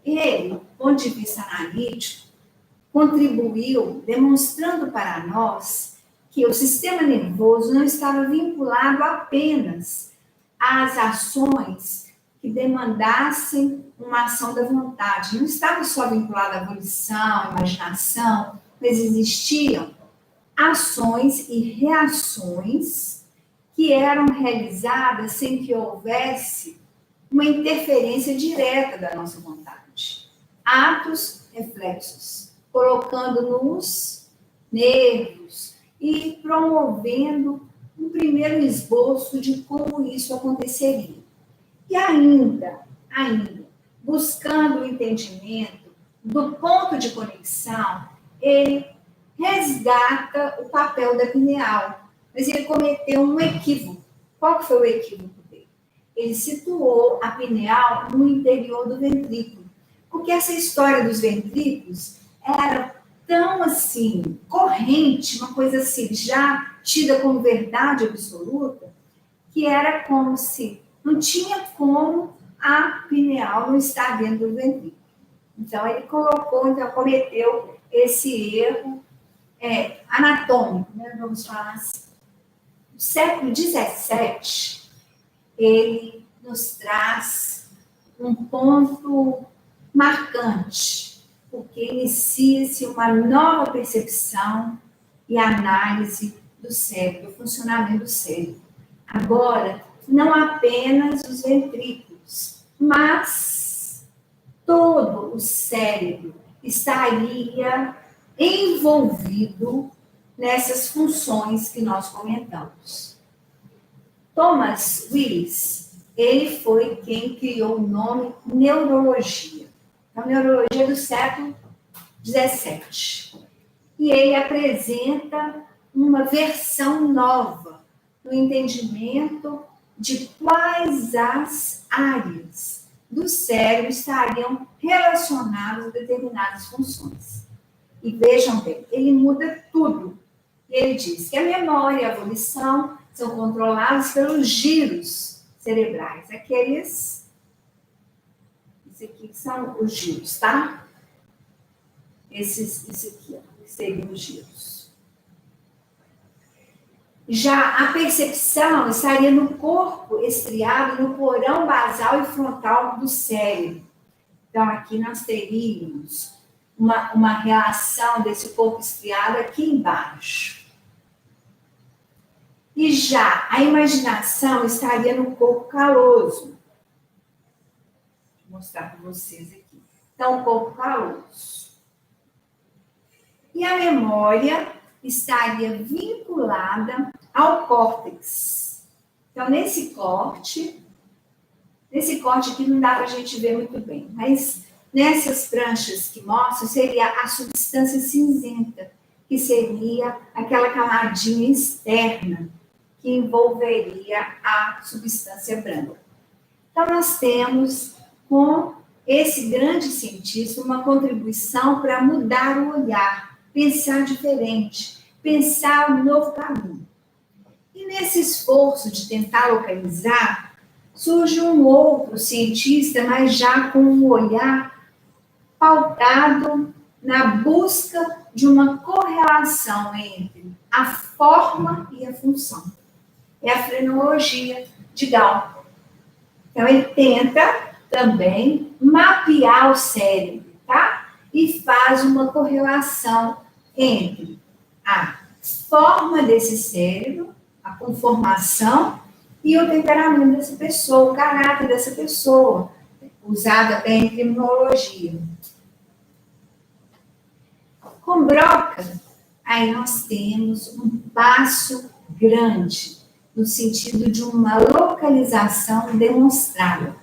Ele, do ponto de vista analítico, contribuiu demonstrando para nós que o sistema nervoso não estava vinculado apenas às ações que demandassem uma ação da vontade. Não estava só vinculado à volição, à imaginação, mas existiam ações e reações que eram realizadas sem que houvesse uma interferência direta da nossa vontade. Atos reflexos, colocando-nos nervos e promovendo um primeiro esboço de como isso aconteceria. E ainda, buscando o entendimento do ponto de conexão, ele resgata o papel da pineal, mas ele cometeu um equívoco. Qual que foi o equívoco dele? Ele situou a pineal no interior do ventrículo, porque essa história dos ventrículos era tão assim, corrente, uma coisa assim, já tida como verdade absoluta, que era como se não tinha como a pineal não estar dentro do ventrículo. Então, ele cometeu esse erro anatômico, né? Vamos falar assim. No século XVII, ele nos traz um ponto marcante, porque inicia-se uma nova percepção e análise do cérebro, do funcionamento do cérebro. Agora, não apenas os ventrículos, mas todo o cérebro estaria envolvido nessas funções que nós comentamos. Thomas Willis, ele foi quem criou o nome neurologia. A neurologia do século XVII. E ele apresenta uma versão nova no entendimento de quais as áreas do cérebro estariam relacionadas a determinadas funções. E vejam bem, ele muda tudo. Ele diz que a memória e a volição são controlados pelos giros cerebrais. Isso aqui são os giros, tá? Isso aqui, ó, seriam os giros. Já a percepção estaria no corpo estriado, no porão basal e frontal do cérebro. Então, aqui nós teríamos uma relação desse corpo estriado aqui embaixo. E já a imaginação estaria no corpo caloso. Vou mostrar para vocês aqui. Então, o corpo caloso. E a memória estaria vinculada ao córtex. Então, nesse corte aqui não dá para a gente ver muito bem, mas nessas pranchas que mostram, seria a substância cinzenta, que seria aquela camadinha externa que envolveria a substância branca. Então, nós temos, com esse grande cientista, uma contribuição para mudar o olhar, pensar diferente, pensar um novo caminho. E nesse esforço de tentar localizar, surge um outro cientista, mas já com um olhar pautado na busca de uma correlação entre a forma e a função. É a frenologia de Gall. Então, ele tenta também mapear o cérebro, tá? E faz uma correlação entre a forma desse cérebro, a conformação e o temperamento dessa pessoa, o caráter dessa pessoa, usado até em criminologia. Com Broca, aí nós temos um passo grande no sentido de uma localização demonstrada.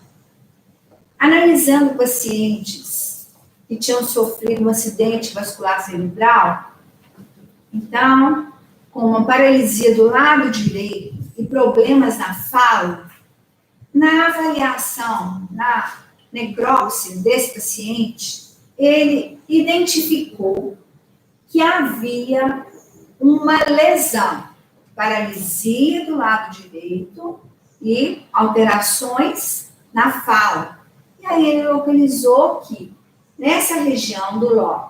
Analisando pacientes que tinham sofrido um acidente vascular cerebral, então, com uma paralisia do lado direito e problemas na fala, na avaliação, na necrópsia desse paciente, ele identificou que havia uma lesão, paralisia do lado direito e alterações na fala. E aí ele localizou que nessa região do lobo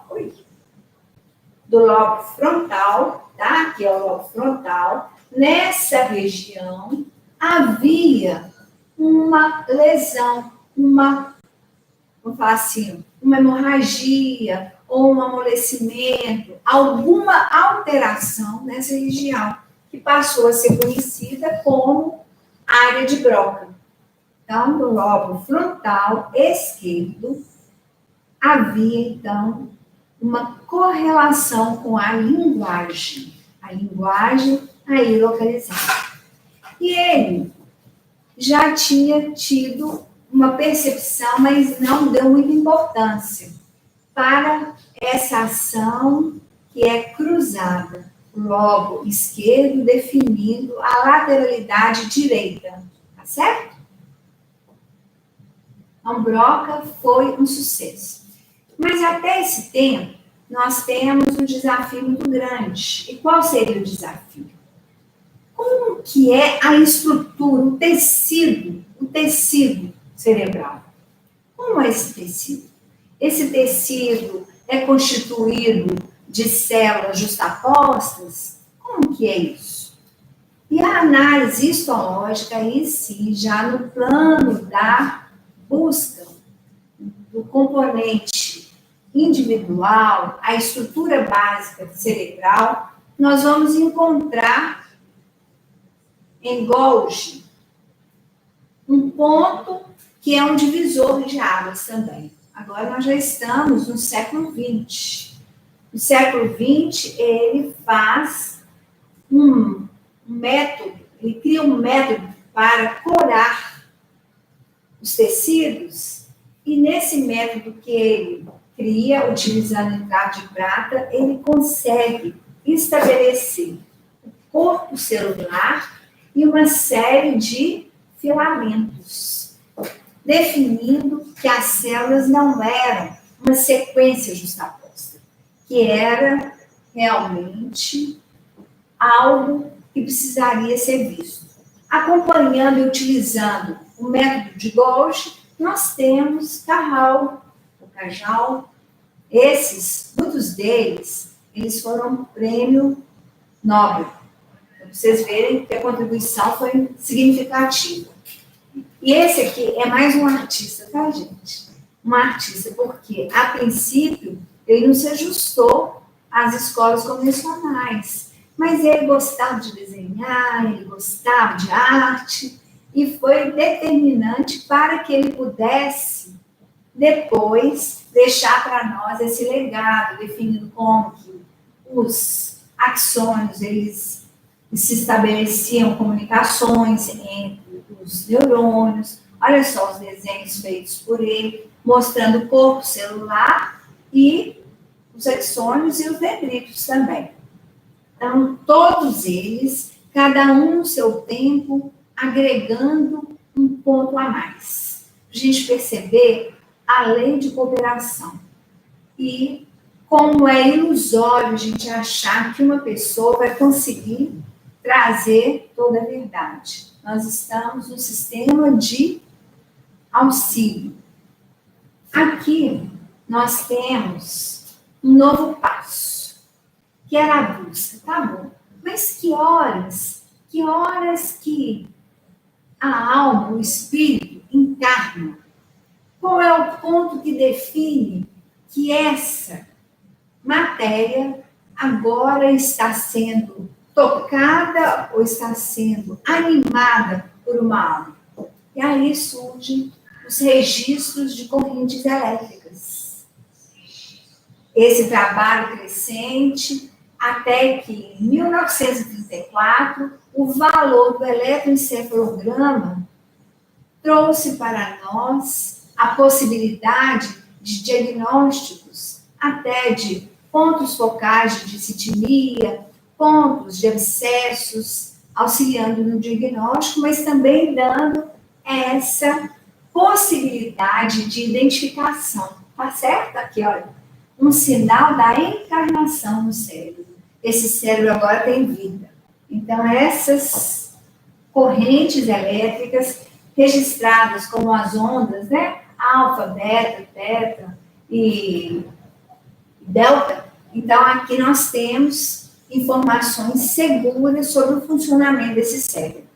frontal, tá? Aqui é o lobo frontal, nessa região havia uma lesão, vamos falar assim, uma hemorragia ou um amolecimento, alguma alteração nessa região, que passou a ser conhecida como área de Broca. Então, no lobo frontal esquerdo, havia, então, uma correlação com a linguagem aí localizada. E ele já tinha tido uma percepção, mas não deu muita importância para essa ação que é cruzada, o lobo esquerdo definindo a lateralidade direita, tá certo? Então, Broca foi um sucesso. Mas até esse tempo, nós temos um desafio muito grande. E qual seria o desafio? Como que é a estrutura, o tecido cerebral? Como é esse tecido? Esse tecido é constituído de células justapostas? Como que é isso? E a análise histológica em si, já no plano da busca do componente individual, a estrutura básica cerebral, nós vamos encontrar em Golgi um ponto que é um divisor de águas também. Agora nós já estamos no século XX. No século XX, ele faz um método, ele cria um método para curar os tecidos, e nesse método que ele cria, utilizando nitrato de prata, ele consegue estabelecer o corpo celular e uma série de filamentos, definindo que as células não eram uma sequência justaposta, que era realmente algo que precisaria ser visto. Acompanhando e utilizando o método de Golgi, nós temos o Cajal. Muitos deles, eles foram prêmio Nobel. Para vocês verem que a contribuição foi significativa. E esse aqui é mais um artista, tá, gente? Um artista, porque, a princípio, ele não se ajustou às escolas convencionais, mas ele gostava de desenhar, ele gostava de arte, e foi determinante para que ele pudesse, depois, deixar para nós esse legado, definindo como que os axônios, eles se estabeleciam comunicações entre os neurônios. Olha só os desenhos feitos por ele, mostrando o corpo celular e os axônios e os dendritos também. Então, todos eles, cada um no seu tempo, agregando um ponto a mais. Para a gente perceber a lei de cooperação. E como é ilusório a gente achar que uma pessoa vai conseguir trazer toda a verdade. Nós estamos no sistema de auxílio. Aqui nós temos um novo passo, que era a busca. Tá bom, mas que horas que a alma, o espírito, encarna? Qual é o ponto que define que essa matéria agora está sendo tocada ou está sendo animada por uma alma? E aí surgem os registros de correntes elétricas. Esse trabalho crescente, até que em 1934, o valor do eletroencefalograma trouxe para nós a possibilidade de diagnósticos até de pontos focais de discitimia, pontos de abscessos, auxiliando no diagnóstico, mas também dando essa possibilidade de identificação. Tá certo? Aqui, olha, um sinal da encarnação no cérebro. Esse cérebro agora tem vida. Então, essas correntes elétricas registradas como as ondas, né? Alfa, beta, teta e delta. Então, aqui nós temos informações seguras sobre o funcionamento desse cérebro.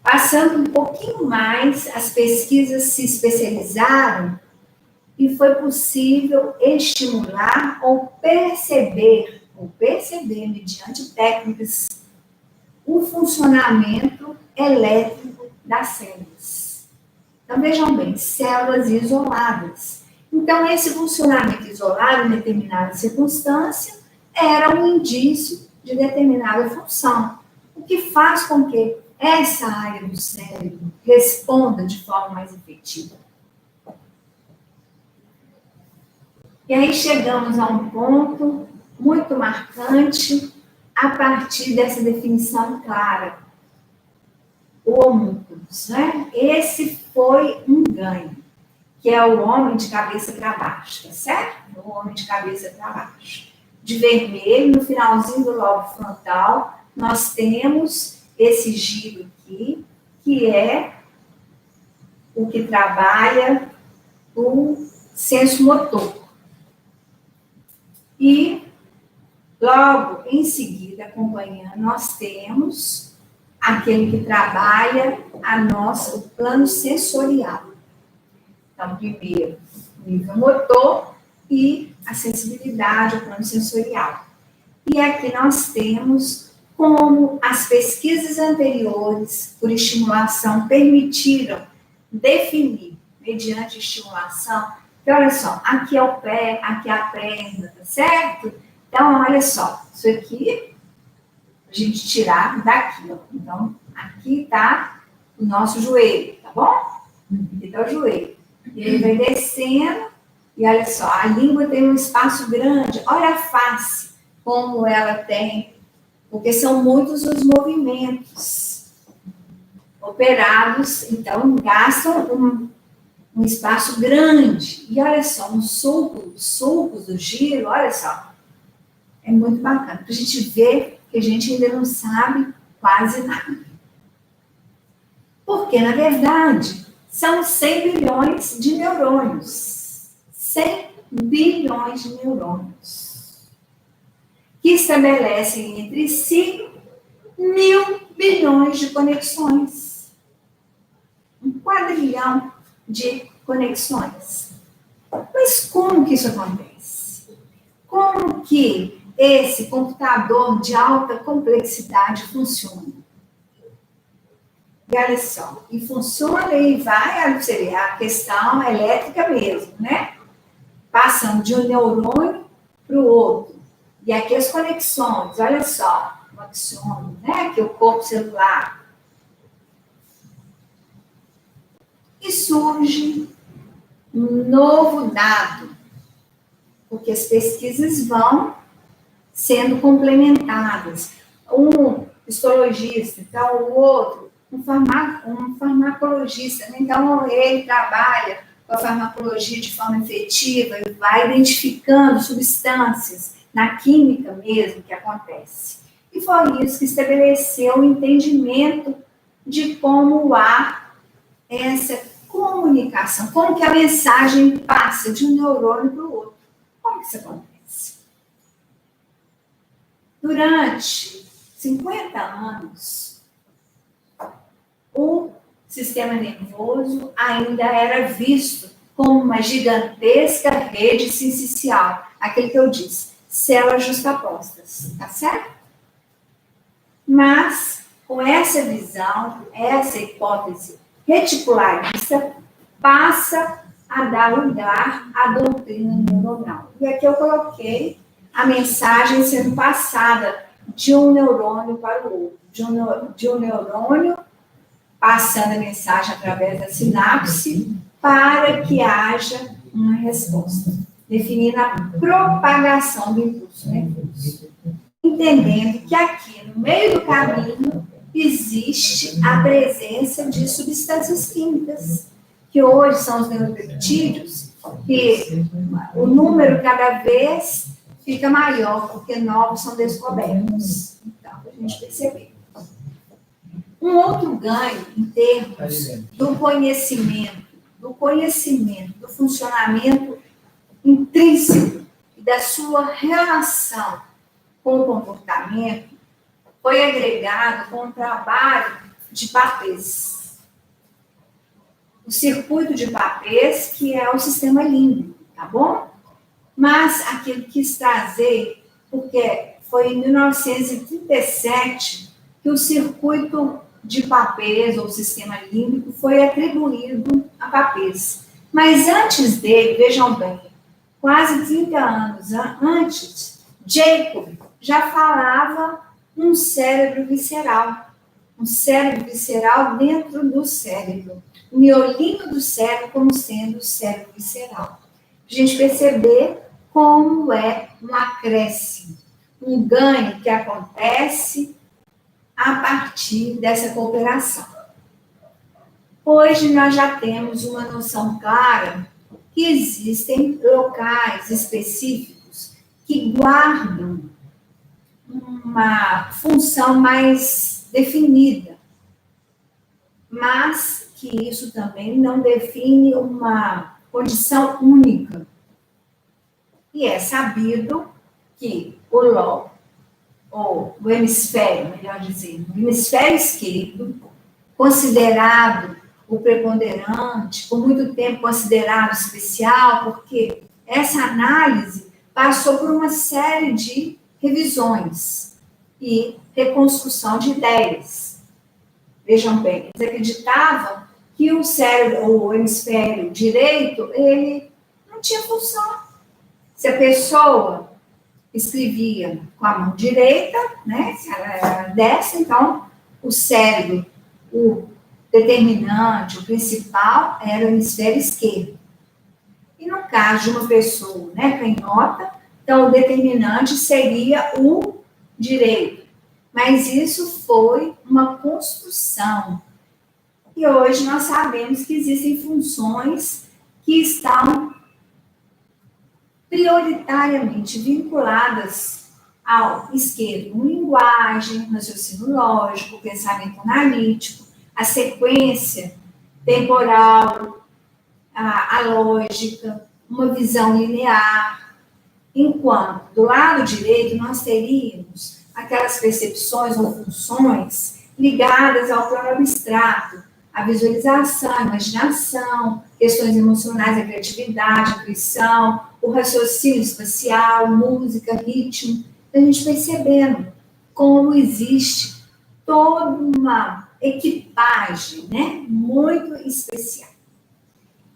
Passando um pouquinho mais, as pesquisas se especializaram e foi possível estimular ou perceber mediante técnicas, o funcionamento elétrico das células. Então, vejam bem, células isoladas. Então, esse funcionamento isolado em determinada circunstância era um indício de determinada função, o que faz com que essa área do cérebro responda de forma mais efetiva. E aí chegamos a um ponto muito marcante a partir dessa definição clara. O homúnculus, né? Esse foi um ganho, que é o homem de cabeça para baixo, tá certo? O homem de cabeça para baixo. De vermelho, no finalzinho do lobo frontal, nós temos esse giro aqui, que é o que trabalha o senso motor. E, logo em seguida, acompanhando, nós temos aquele que trabalha o plano sensorial. Então, primeiro, o nível motor e a sensibilidade, o plano sensorial. E aqui nós temos como as pesquisas anteriores, por estimulação, permitiram definir, mediante estimulação, que olha só, aqui é o pé, aqui é a perna, tá certo? Então, olha só, isso aqui, a gente tirar daqui, ó. Então, aqui tá o nosso joelho, tá bom? Aqui tá o joelho. E ele vai descendo, e olha só, a língua tem um espaço grande. Olha a face, como ela tem, porque são muitos os movimentos operados, então gastam um espaço grande. E olha só, os sulcos do giro, olha só, é muito bacana, para a gente ver que a gente ainda não sabe quase nada. Porque, na verdade, são 100 bilhões de neurônios. 100 bilhões de neurônios. Que estabelecem entre si 1.000 bilhões de conexões. 1 quadrilhão de conexões. Mas como que isso acontece? Como que esse computador de alta complexidade funciona? E olha só, e funciona e vai, seria a questão elétrica mesmo, né? Passando de um neurônio para o outro. E aqui as conexões, olha só, o axônio, né? Que é o corpo celular. E surge um novo dado, porque as pesquisas vão sendo complementadas. Um histologista, então o outro, um farmacologista, né? Então ele trabalha com a farmacologia de forma efetiva e vai identificando substâncias na química mesmo que acontece. E foi isso que estabeleceu o entendimento de como há essa comunicação, como que a mensagem passa de um neurônio para o outro. Como que isso acontece? Durante 50 anos, o sistema nervoso ainda era visto como uma gigantesca rede sensicial, aquele que eu disse, células justapostas, tá certo? Mas, com essa visão, essa hipótese reticularista passa a dar lugar à doutrina neuronal. E aqui eu coloquei a mensagem sendo passada de um neurônio para o outro, de um neurônio passando a mensagem através da sinapse para que haja uma resposta, definindo a propagação do impulso nervoso. Entendendo que aqui, no meio do caminho, existe a presença de substâncias químicas, que hoje são os neuropeptídeos, que o número cada vez fica maior, porque novos são descobertos. Então, para a gente perceber. Um outro ganho em termos do conhecimento, do funcionamento intrínseco e da sua relação com o comportamento, foi agregado com o trabalho de Papez. O circuito de Papez, que é o sistema límbico, tá bom? Mas aquilo que quis trazer, porque foi em 1937 que o circuito de Papez, ou sistema límbico, foi atribuído a Papez. Mas antes dele, vejam bem, quase 30 anos antes, Jacob já falava um cérebro visceral dentro do cérebro, o miolinho do cérebro como sendo o cérebro visceral. A gente perceber como é um acréscimo, um ganho que acontece a partir dessa cooperação. Hoje nós já temos uma noção clara que existem locais específicos que guardam uma função mais definida, mas que isso também não define uma condição única. E é sabido que o hemisfério, melhor dizendo, o hemisfério esquerdo, considerado o preponderante, por muito tempo considerado especial, porque essa análise passou por uma série de revisões e reconstrução de ideias. Vejam bem, eles acreditavam que o cérebro, o hemisfério direito, ele não tinha função. Se a pessoa escrevia com a mão direita, né, se ela era destra, então o cérebro, o determinante, o principal, era o hemisfério esquerdo. E no caso de uma pessoa, né, canhota, então o determinante seria o direito. Mas isso foi uma construção. E hoje nós sabemos que existem funções que estão prioritariamente vinculadas ao esquerdo, linguagem, raciocínio lógico, pensamento analítico, a sequência temporal, a lógica, uma visão linear, enquanto do lado direito nós teríamos aquelas percepções ou funções ligadas ao plano abstrato, a visualização, a imaginação, questões emocionais, a criatividade, a intuição, o raciocínio espacial, música, ritmo. A gente percebendo como existe toda uma equipagem, né, muito especial.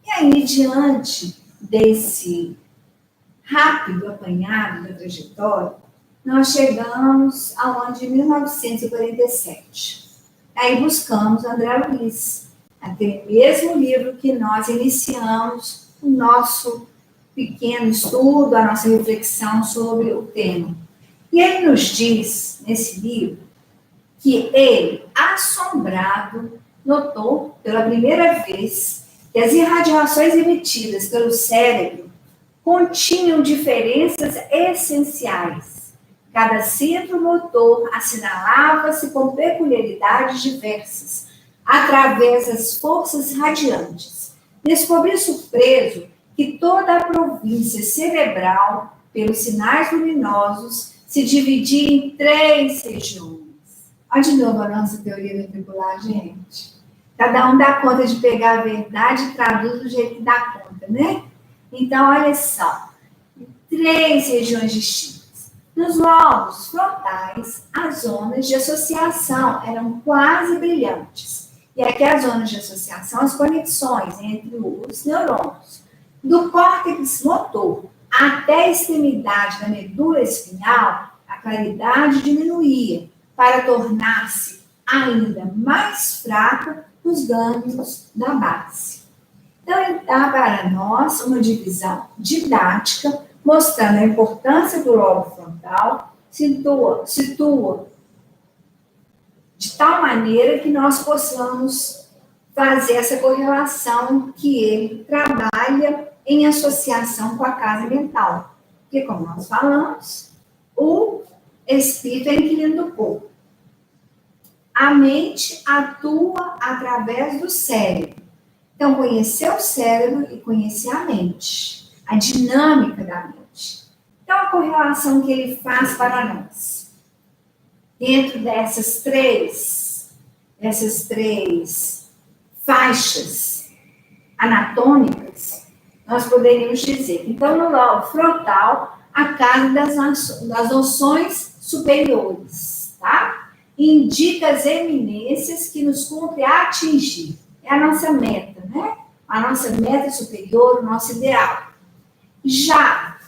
E aí, diante desse rápido apanhado da trajetória, nós chegamos ao ano de 1947. Aí buscamos André Luiz, aquele mesmo livro que nós iniciamos o nosso pequeno estudo, a nossa reflexão sobre o tema. E ele nos diz, nesse livro, que ele, assombrado, notou pela primeira vez que as irradiações emitidas pelo cérebro continham diferenças essenciais. Cada centro motor assinalava-se com peculiaridades diversas, através das forças radiantes. Descobri surpreso que toda a província cerebral, pelos sinais luminosos, se dividia em 3 regiões. Olha de novo a nossa teoria ventricular, gente. Cada um dá conta de pegar a verdade e traduz do jeito que dá conta, né? Então, olha só. 3 regiões distintas. Nos lobos frontais, as zonas de associação eram quase brilhantes. E aqui as zonas de associação, as conexões entre os neurônios. Do córtex motor até a extremidade da medula espinhal, a claridade diminuía para tornar-se ainda mais fraca nos gânglios da base. Então, ele dá para nós uma divisão didática, mostrando a importância do lobo frontal, situa de tal maneira que nós possamos fazer essa correlação que ele trabalha em associação com a casa mental. Porque, como nós falamos, o espírito é inquilino do corpo. A mente atua através do cérebro. Então, conhecer o cérebro e conhecer a mente, a dinâmica da mente. Então, a correlação que ele faz para nós, dentro dessas três faixas anatômicas, nós poderíamos dizer, então, no lobo frontal, a casa das noções superiores, tá? Indica as eminências que nos cumpre atingir. É a nossa meta, né? A nossa meta superior, o nosso ideal. Já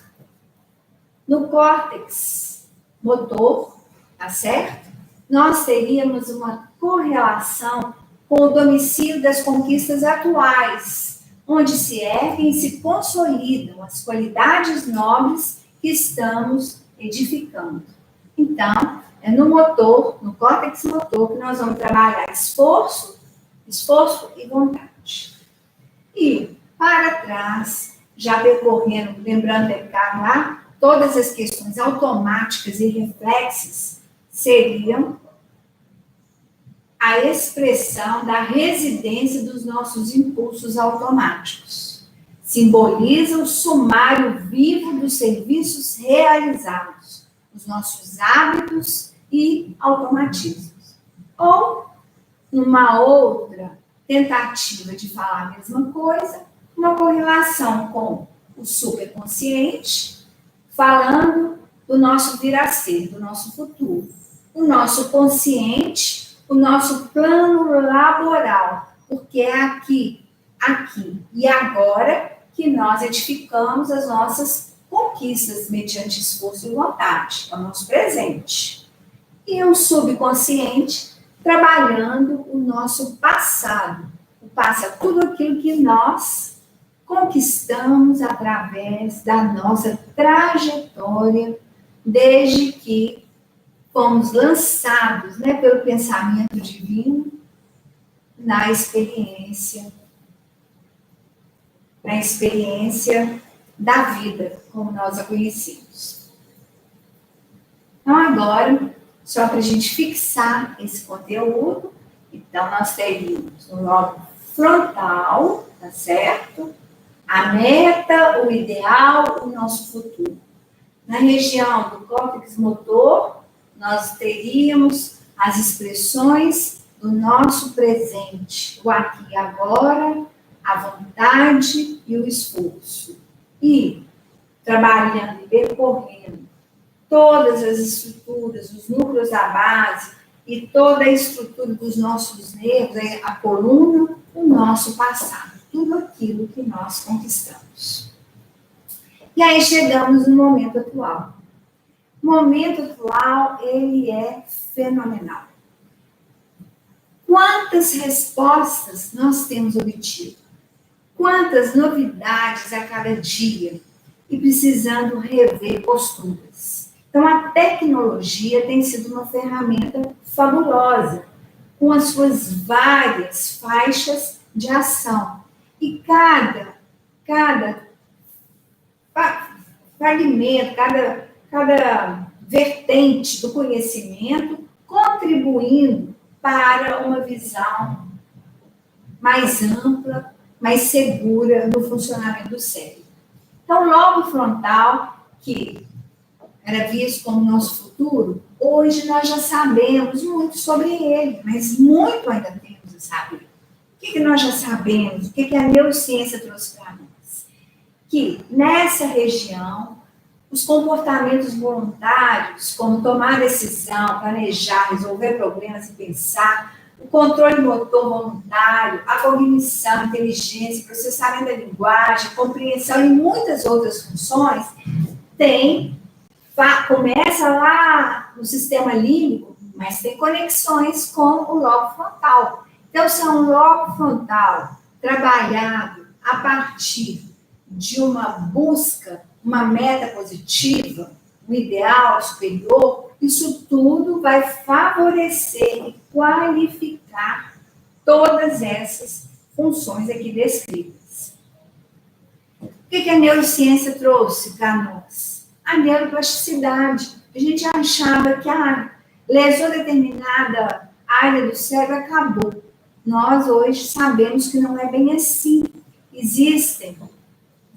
no córtex motor, tá certo? Nós teríamos uma correlação com o domicílio das conquistas atuais, onde se erguem e se consolidam as qualidades nobres que estamos edificando. Então, é no motor, no córtex motor, que nós vamos trabalhar esforço e vontade. E, para trás, já percorrendo, lembrando de cá lá, todas as questões automáticas e reflexas seriam a expressão da residência dos nossos impulsos automáticos. Simboliza o sumário vivo dos serviços realizados, os nossos hábitos e automatismos. Ou, numa outra tentativa de falar a mesma coisa, uma correlação com o superconsciente, falando do nosso vir a ser, do nosso futuro. O nosso consciente, o nosso plano laboral, porque é aqui e agora que nós edificamos as nossas conquistas mediante esforço e vontade, é o nosso presente. E o subconsciente, trabalhando o nosso passado. O passado, tudo aquilo que nós conquistamos através da nossa trajetória, desde que fomos lançados, né, pelo pensamento divino na experiência da vida, como nós a conhecemos. Então, agora, só para a gente fixar esse conteúdo, então nós teríamos no lobo frontal, tá certo? A meta, o ideal, o nosso futuro. Na região do córtex motor, nós teríamos as expressões do nosso presente, o aqui e agora, a vontade e o esforço. E trabalhando e percorrendo todas as estruturas, os núcleos da base e toda a estrutura dos nossos nervos, a coluna, o nosso passado, tudo aquilo que nós conquistamos. E aí chegamos no momento atual. O momento atual, ele é fenomenal. Quantas respostas nós temos obtido? Quantas novidades a cada dia? E precisando rever posturas. Então, a tecnologia tem sido uma ferramenta fabulosa, com as suas várias faixas de ação. E cada fragmento, cada vertente do conhecimento contribuindo para uma visão mais ampla, mais segura do funcionamento do cérebro. Então, o lobo frontal, que era visto como nosso futuro, hoje nós já sabemos muito sobre ele, mas muito ainda temos a saber. O que nós já sabemos? O que a neurociência trouxe para nós? Que nessa região, os comportamentos voluntários, como tomar decisão, planejar, resolver problemas e pensar, o controle motor voluntário, a cognição, a inteligência, processamento da linguagem, compreensão e muitas outras funções, começa lá no sistema límbico, mas tem conexões com o lobo frontal. Então, se é um lobo frontal trabalhado a partir de uma busca, uma meta positiva, um ideal superior, isso tudo vai favorecer e qualificar todas essas funções aqui descritas. O que a neurociência trouxe para nós? A neuroplasticidade. A gente achava que lesou determinada área do cérebro, acabou. Nós hoje sabemos que não é bem assim. Existem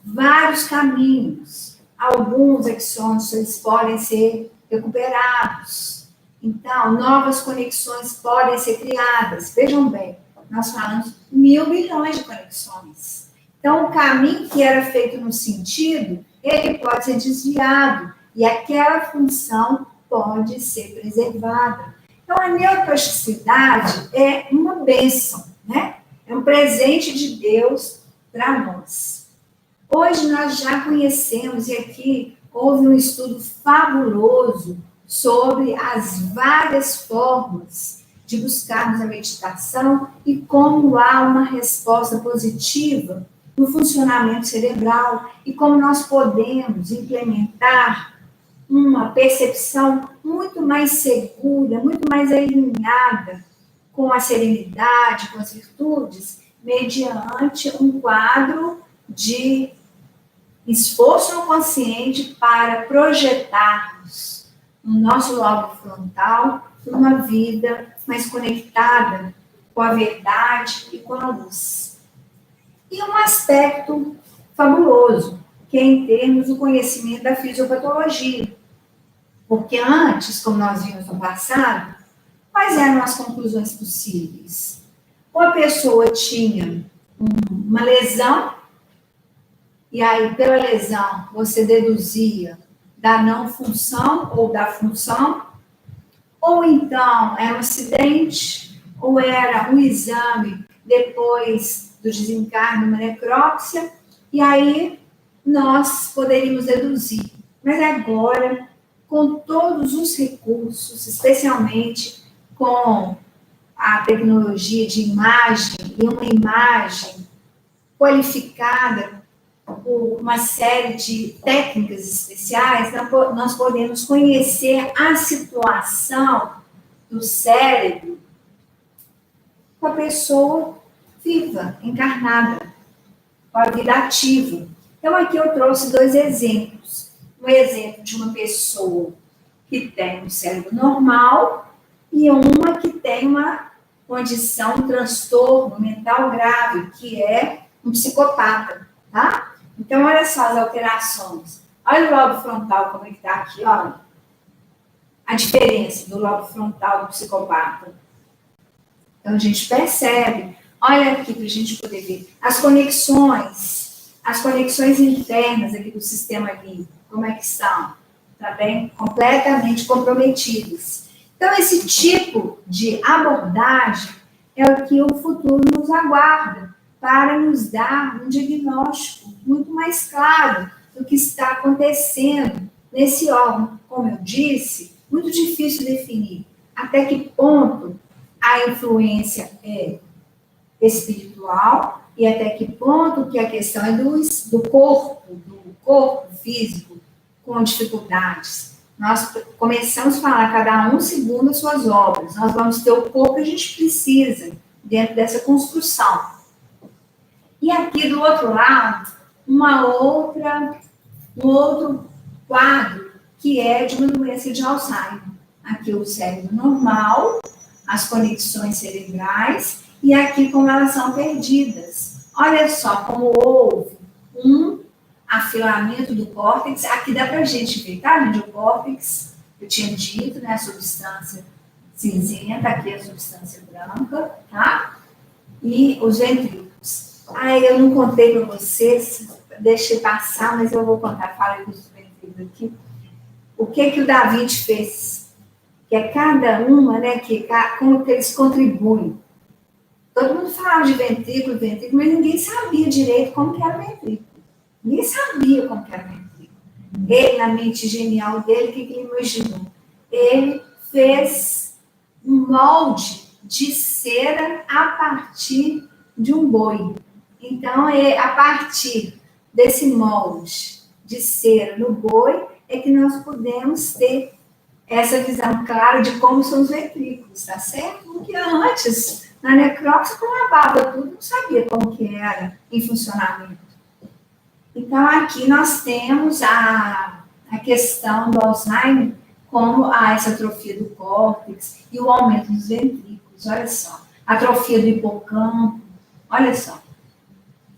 vários caminhos. Alguns axônios eles podem ser recuperados. Então, novas conexões podem ser criadas. Vejam bem, nós falamos 1.000 bilhões de conexões. Então, o caminho que era feito no sentido, ele pode ser desviado e aquela função pode ser preservada. Então, a neuroplasticidade é uma bênção, né? É um presente de Deus para nós. Hoje nós já conhecemos, e aqui houve um estudo fabuloso sobre as várias formas de buscarmos a meditação e como há uma resposta positiva no funcionamento cerebral e como nós podemos implementar uma percepção muito mais segura, muito mais alinhada com a serenidade, com as virtudes, mediante um quadro de esforço no consciente para projetarmos no nosso lobo frontal uma vida mais conectada com a verdade e com a luz. E um aspecto fabuloso, que é em termos do conhecimento da fisiopatologia. Porque antes, como nós vimos no passado, quais eram as conclusões possíveis? Ou a pessoa tinha uma lesão, e aí, pela lesão, você deduzia da não função ou da função, ou então era um acidente, ou era um exame depois do desencarne, uma necrópsia, e aí nós poderíamos deduzir. Mas agora, com todos os recursos, especialmente com a tecnologia de imagem e uma imagem qualificada por uma série de técnicas especiais, nós podemos conhecer a situação do cérebro com a pessoa viva, encarnada, com a vida ativa. Então, aqui eu trouxe 2 exemplos. Um exemplo de uma pessoa que tem um cérebro normal e uma que tem uma condição, um transtorno mental grave, que é um psicopata, tá? Então, olha só as alterações. Olha o lobo frontal, como é que está aqui, olha. A diferença do lobo frontal do psicopata. Então, a gente percebe. Olha aqui para a gente poder ver. As conexões internas aqui do sistema límbico, como é que estão? Tá bem? Completamente comprometidas. Então, esse tipo de abordagem é o que o futuro nos aguarda para nos dar um diagnóstico muito mais claro do que está acontecendo nesse órgão. Como eu disse, muito difícil definir até que ponto a influência é espiritual e até que ponto que a questão é do corpo físico com dificuldades. Nós começamos a falar cada um segundo as suas obras. Nós vamos ter o corpo que a gente precisa dentro dessa construção. E aqui do outro lado, um outro quadro que é de uma doença de Alzheimer. Aqui o cérebro normal, as conexões cerebrais, e aqui como elas são perdidas. Olha só como houve um afilamento do córtex. Aqui dá pra gente ver, tá, gente? O córtex, eu tinha dito, né? A substância cinzenta, aqui é a substância branca, tá? E os ventrículos. Aí eu não contei para vocês, deixei passar, mas eu vou contar. Fala dos ventrículos aqui. O que o Da Vinci fez? Que é cada uma, né? Como que eles contribuem. Todo mundo falava de ventrículo, mas ninguém sabia direito como que era o ventrículo. Ninguém sabia como que era o ventrículo. Ele, na mente genial dele, o que ele imaginou? Ele fez um molde de cera a partir de um boi. Então, a partir desse molde de cera no boi, é que nós podemos ter essa visão clara de como são os ventrículos, tá certo? Porque antes, na necrópsia, colabava tudo, não sabia como que era em funcionamento. Então, aqui nós temos a questão do Alzheimer, como essa atrofia do córtex e o aumento dos ventrículos, olha só. Atrofia do hipocampo, olha só.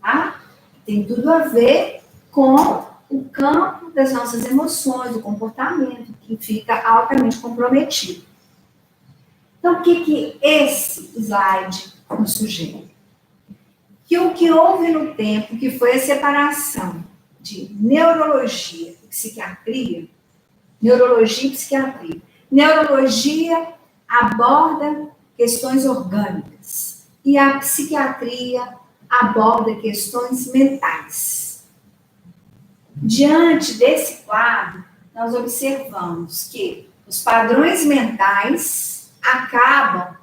Tá? Tem tudo a ver com o campo das nossas emoções, o comportamento, que fica altamente comprometido. Então, o que esse slide nos sugere? Que o que houve no tempo, que foi a separação de neurologia e psiquiatria, Neurologia aborda questões orgânicas e a psiquiatria aborda questões mentais. Diante desse quadro, nós observamos que os padrões mentais acabam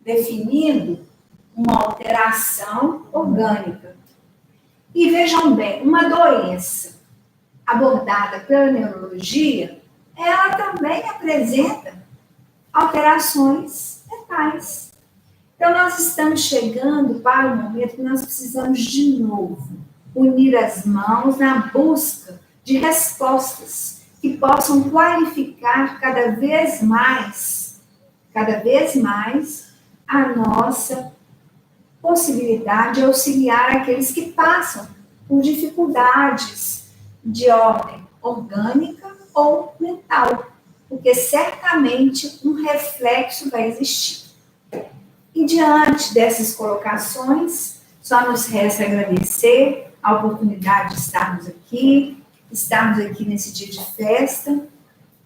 definindo uma alteração orgânica. E vejam bem, uma doença abordada pela neurologia, ela também apresenta alterações mentais. Então, nós estamos chegando para o momento que nós precisamos de novo unir as mãos na busca de respostas que possam qualificar cada vez mais a nossa possibilidade de auxiliar aqueles que passam por dificuldades de ordem orgânica ou mental, porque certamente um reflexo vai existir. E diante dessas colocações, só nos resta agradecer a oportunidade de estarmos aqui nesse dia de festa,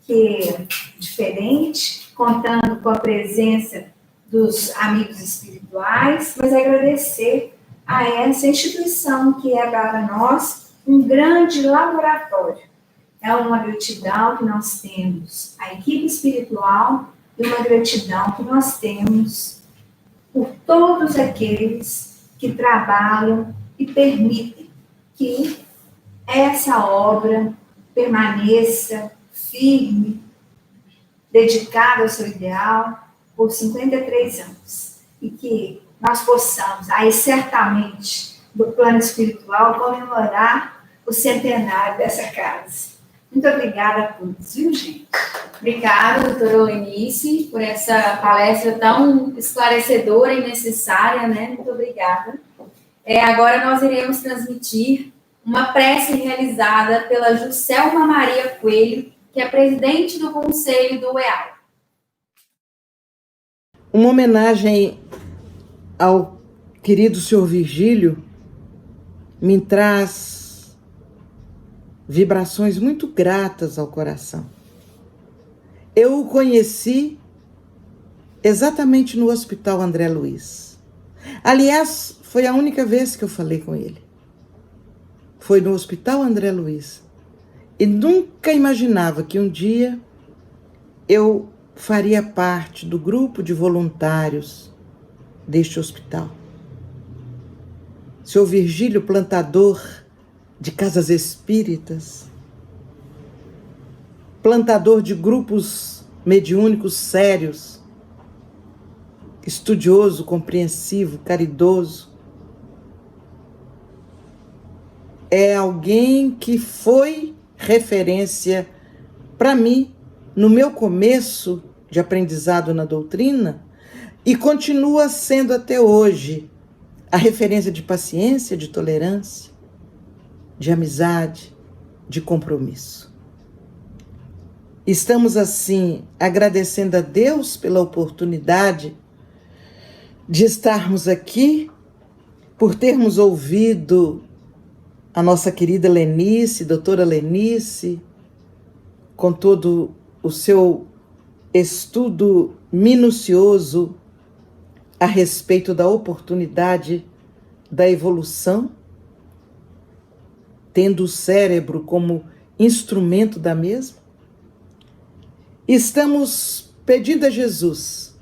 que é diferente, contando com a presença dos amigos espirituais, mas agradecer a essa instituição que é para nós um grande laboratório. É uma gratidão que nós temos, a equipe espiritual, e uma gratidão que nós temos por todos aqueles que trabalham e permitem que essa obra permaneça firme, dedicada ao seu ideal por 53 anos. E que nós possamos, aí certamente, do plano espiritual, comemorar o centenário dessa casa. Muito obrigada a todos, viu, gente? Obrigada, doutora Lenice, por essa palestra tão esclarecedora e necessária, né? Muito obrigada. Agora nós iremos transmitir uma prece realizada pela Juscelma Maria Coelho, que é presidente do Conselho do UEAL. Uma homenagem ao querido senhor Virgílio me traz vibrações muito gratas ao coração. Eu o conheci exatamente no Hospital André Luiz. Aliás, foi a única vez que eu falei com ele. Foi no Hospital André Luiz. E nunca imaginava que um dia eu faria parte do grupo de voluntários deste hospital. Seu Virgílio, plantador de casas espíritas, plantador de grupos mediúnicos sérios, estudioso, compreensivo, caridoso. É alguém que foi referência para mim no meu começo de aprendizado na doutrina e continua sendo até hoje a referência de paciência, de tolerância, de amizade, de compromisso. Estamos, assim, agradecendo a Deus pela oportunidade de estarmos aqui, por termos ouvido a nossa querida Lenice, doutora Lenice, com todo o seu estudo minucioso a respeito da oportunidade da evolução, tendo o cérebro como instrumento da mesma. Estamos pedindo a Jesus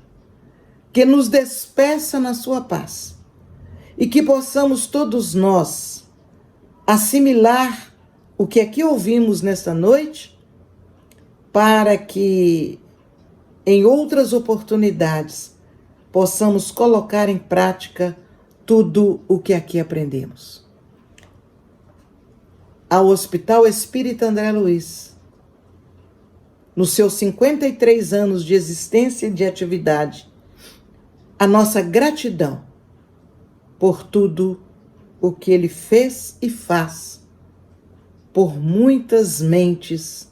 que nos despeça na sua paz e que possamos todos nós assimilar o que aqui ouvimos nesta noite para que em outras oportunidades possamos colocar em prática tudo o que aqui aprendemos. Ao Hospital Espírita André Luiz, nos seus 53 anos de existência e de atividade, a nossa gratidão por tudo o que ele fez e faz por muitas mentes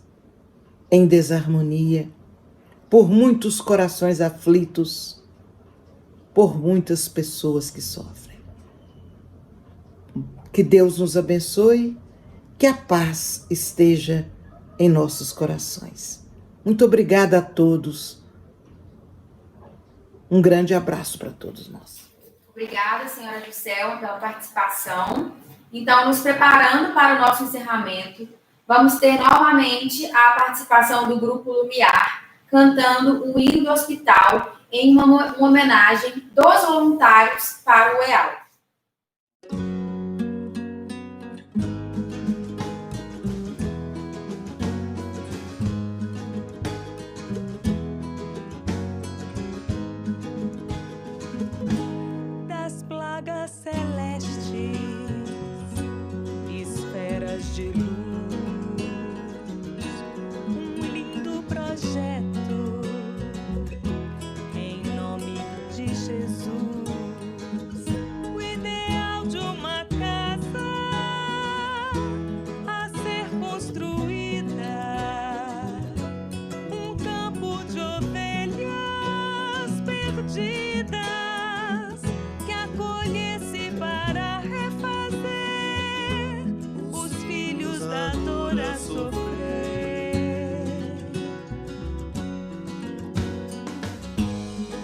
em desarmonia, por muitos corações aflitos, por muitas pessoas que sofrem. Que Deus nos abençoe, que a paz esteja em nossos corações. Muito obrigada a todos. Um grande abraço para todos nós. Obrigada, senhora Juscelma, pela participação. Então, nos preparando para o nosso encerramento, vamos ter novamente a participação do Grupo Lumiar, cantando o hino do hospital em uma homenagem dos voluntários para o EAL. Das plagas celestes, esferas de luz, um lindo projeto em nome de Jesus, o ideal de uma casa a ser construída, um campo de ovelhas perdidas que acolhesse para refazer os filhos da dor a sofrer.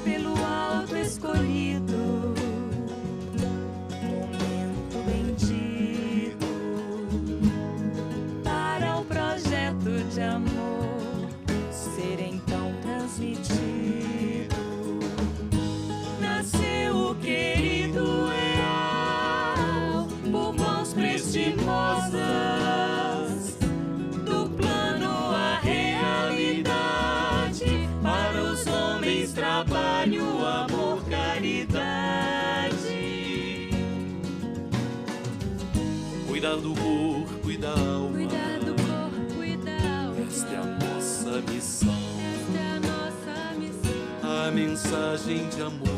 Pelo alto escolhido, momento bendito para o projeto de amor ser então transmitido. mensagem de amor.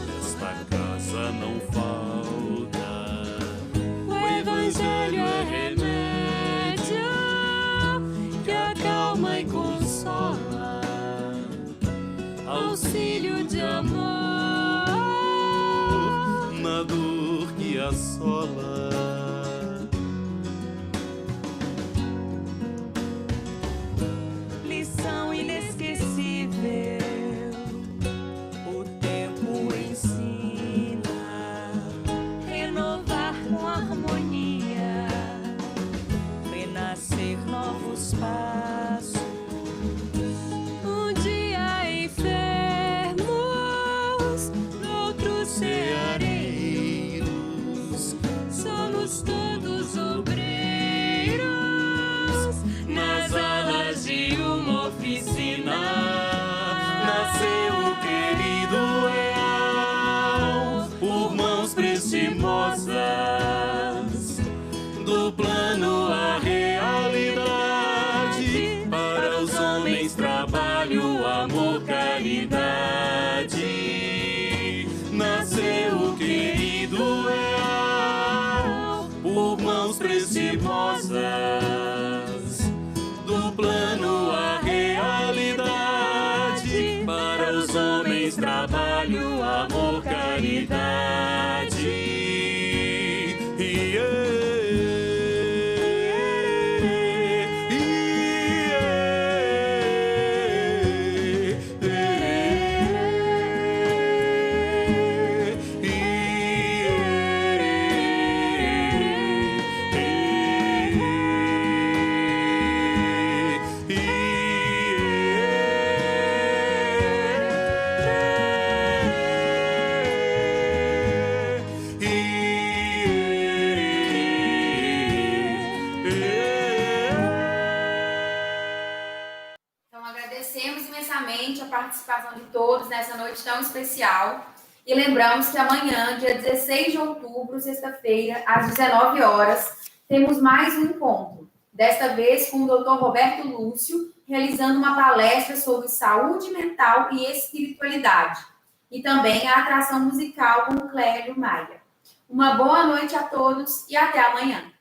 Nesta casa não falta. O Evangelho é remédio que acalma e consola, auxílio de amor na dor que assola. Lição inesquecível, o tempo ensina, renovar com harmonia, renascer novos passos. Um dia enfermos, noutros ceareiros, somos todos obreiros nas alas de uma oficina. Nasceu o querido leal por mãos prestimosas, do plano à realidade, para os homens trabalho, amor, caridade. Nasceu o querido leal por mãos prestimosas, do plano à realidade, para os homens trabalho, amor, caridade. Então, agradecemos imensamente a participação de todos nessa noite tão especial. E lembramos que amanhã, dia 16 de outubro, sexta-feira, às 19 horas, temos mais um encontro. Desta vez com o Dr. Roberto Lúcio, realizando uma palestra sobre saúde mental e espiritualidade. E também a atração musical com o Clélio Maia. Uma boa noite a todos e até amanhã.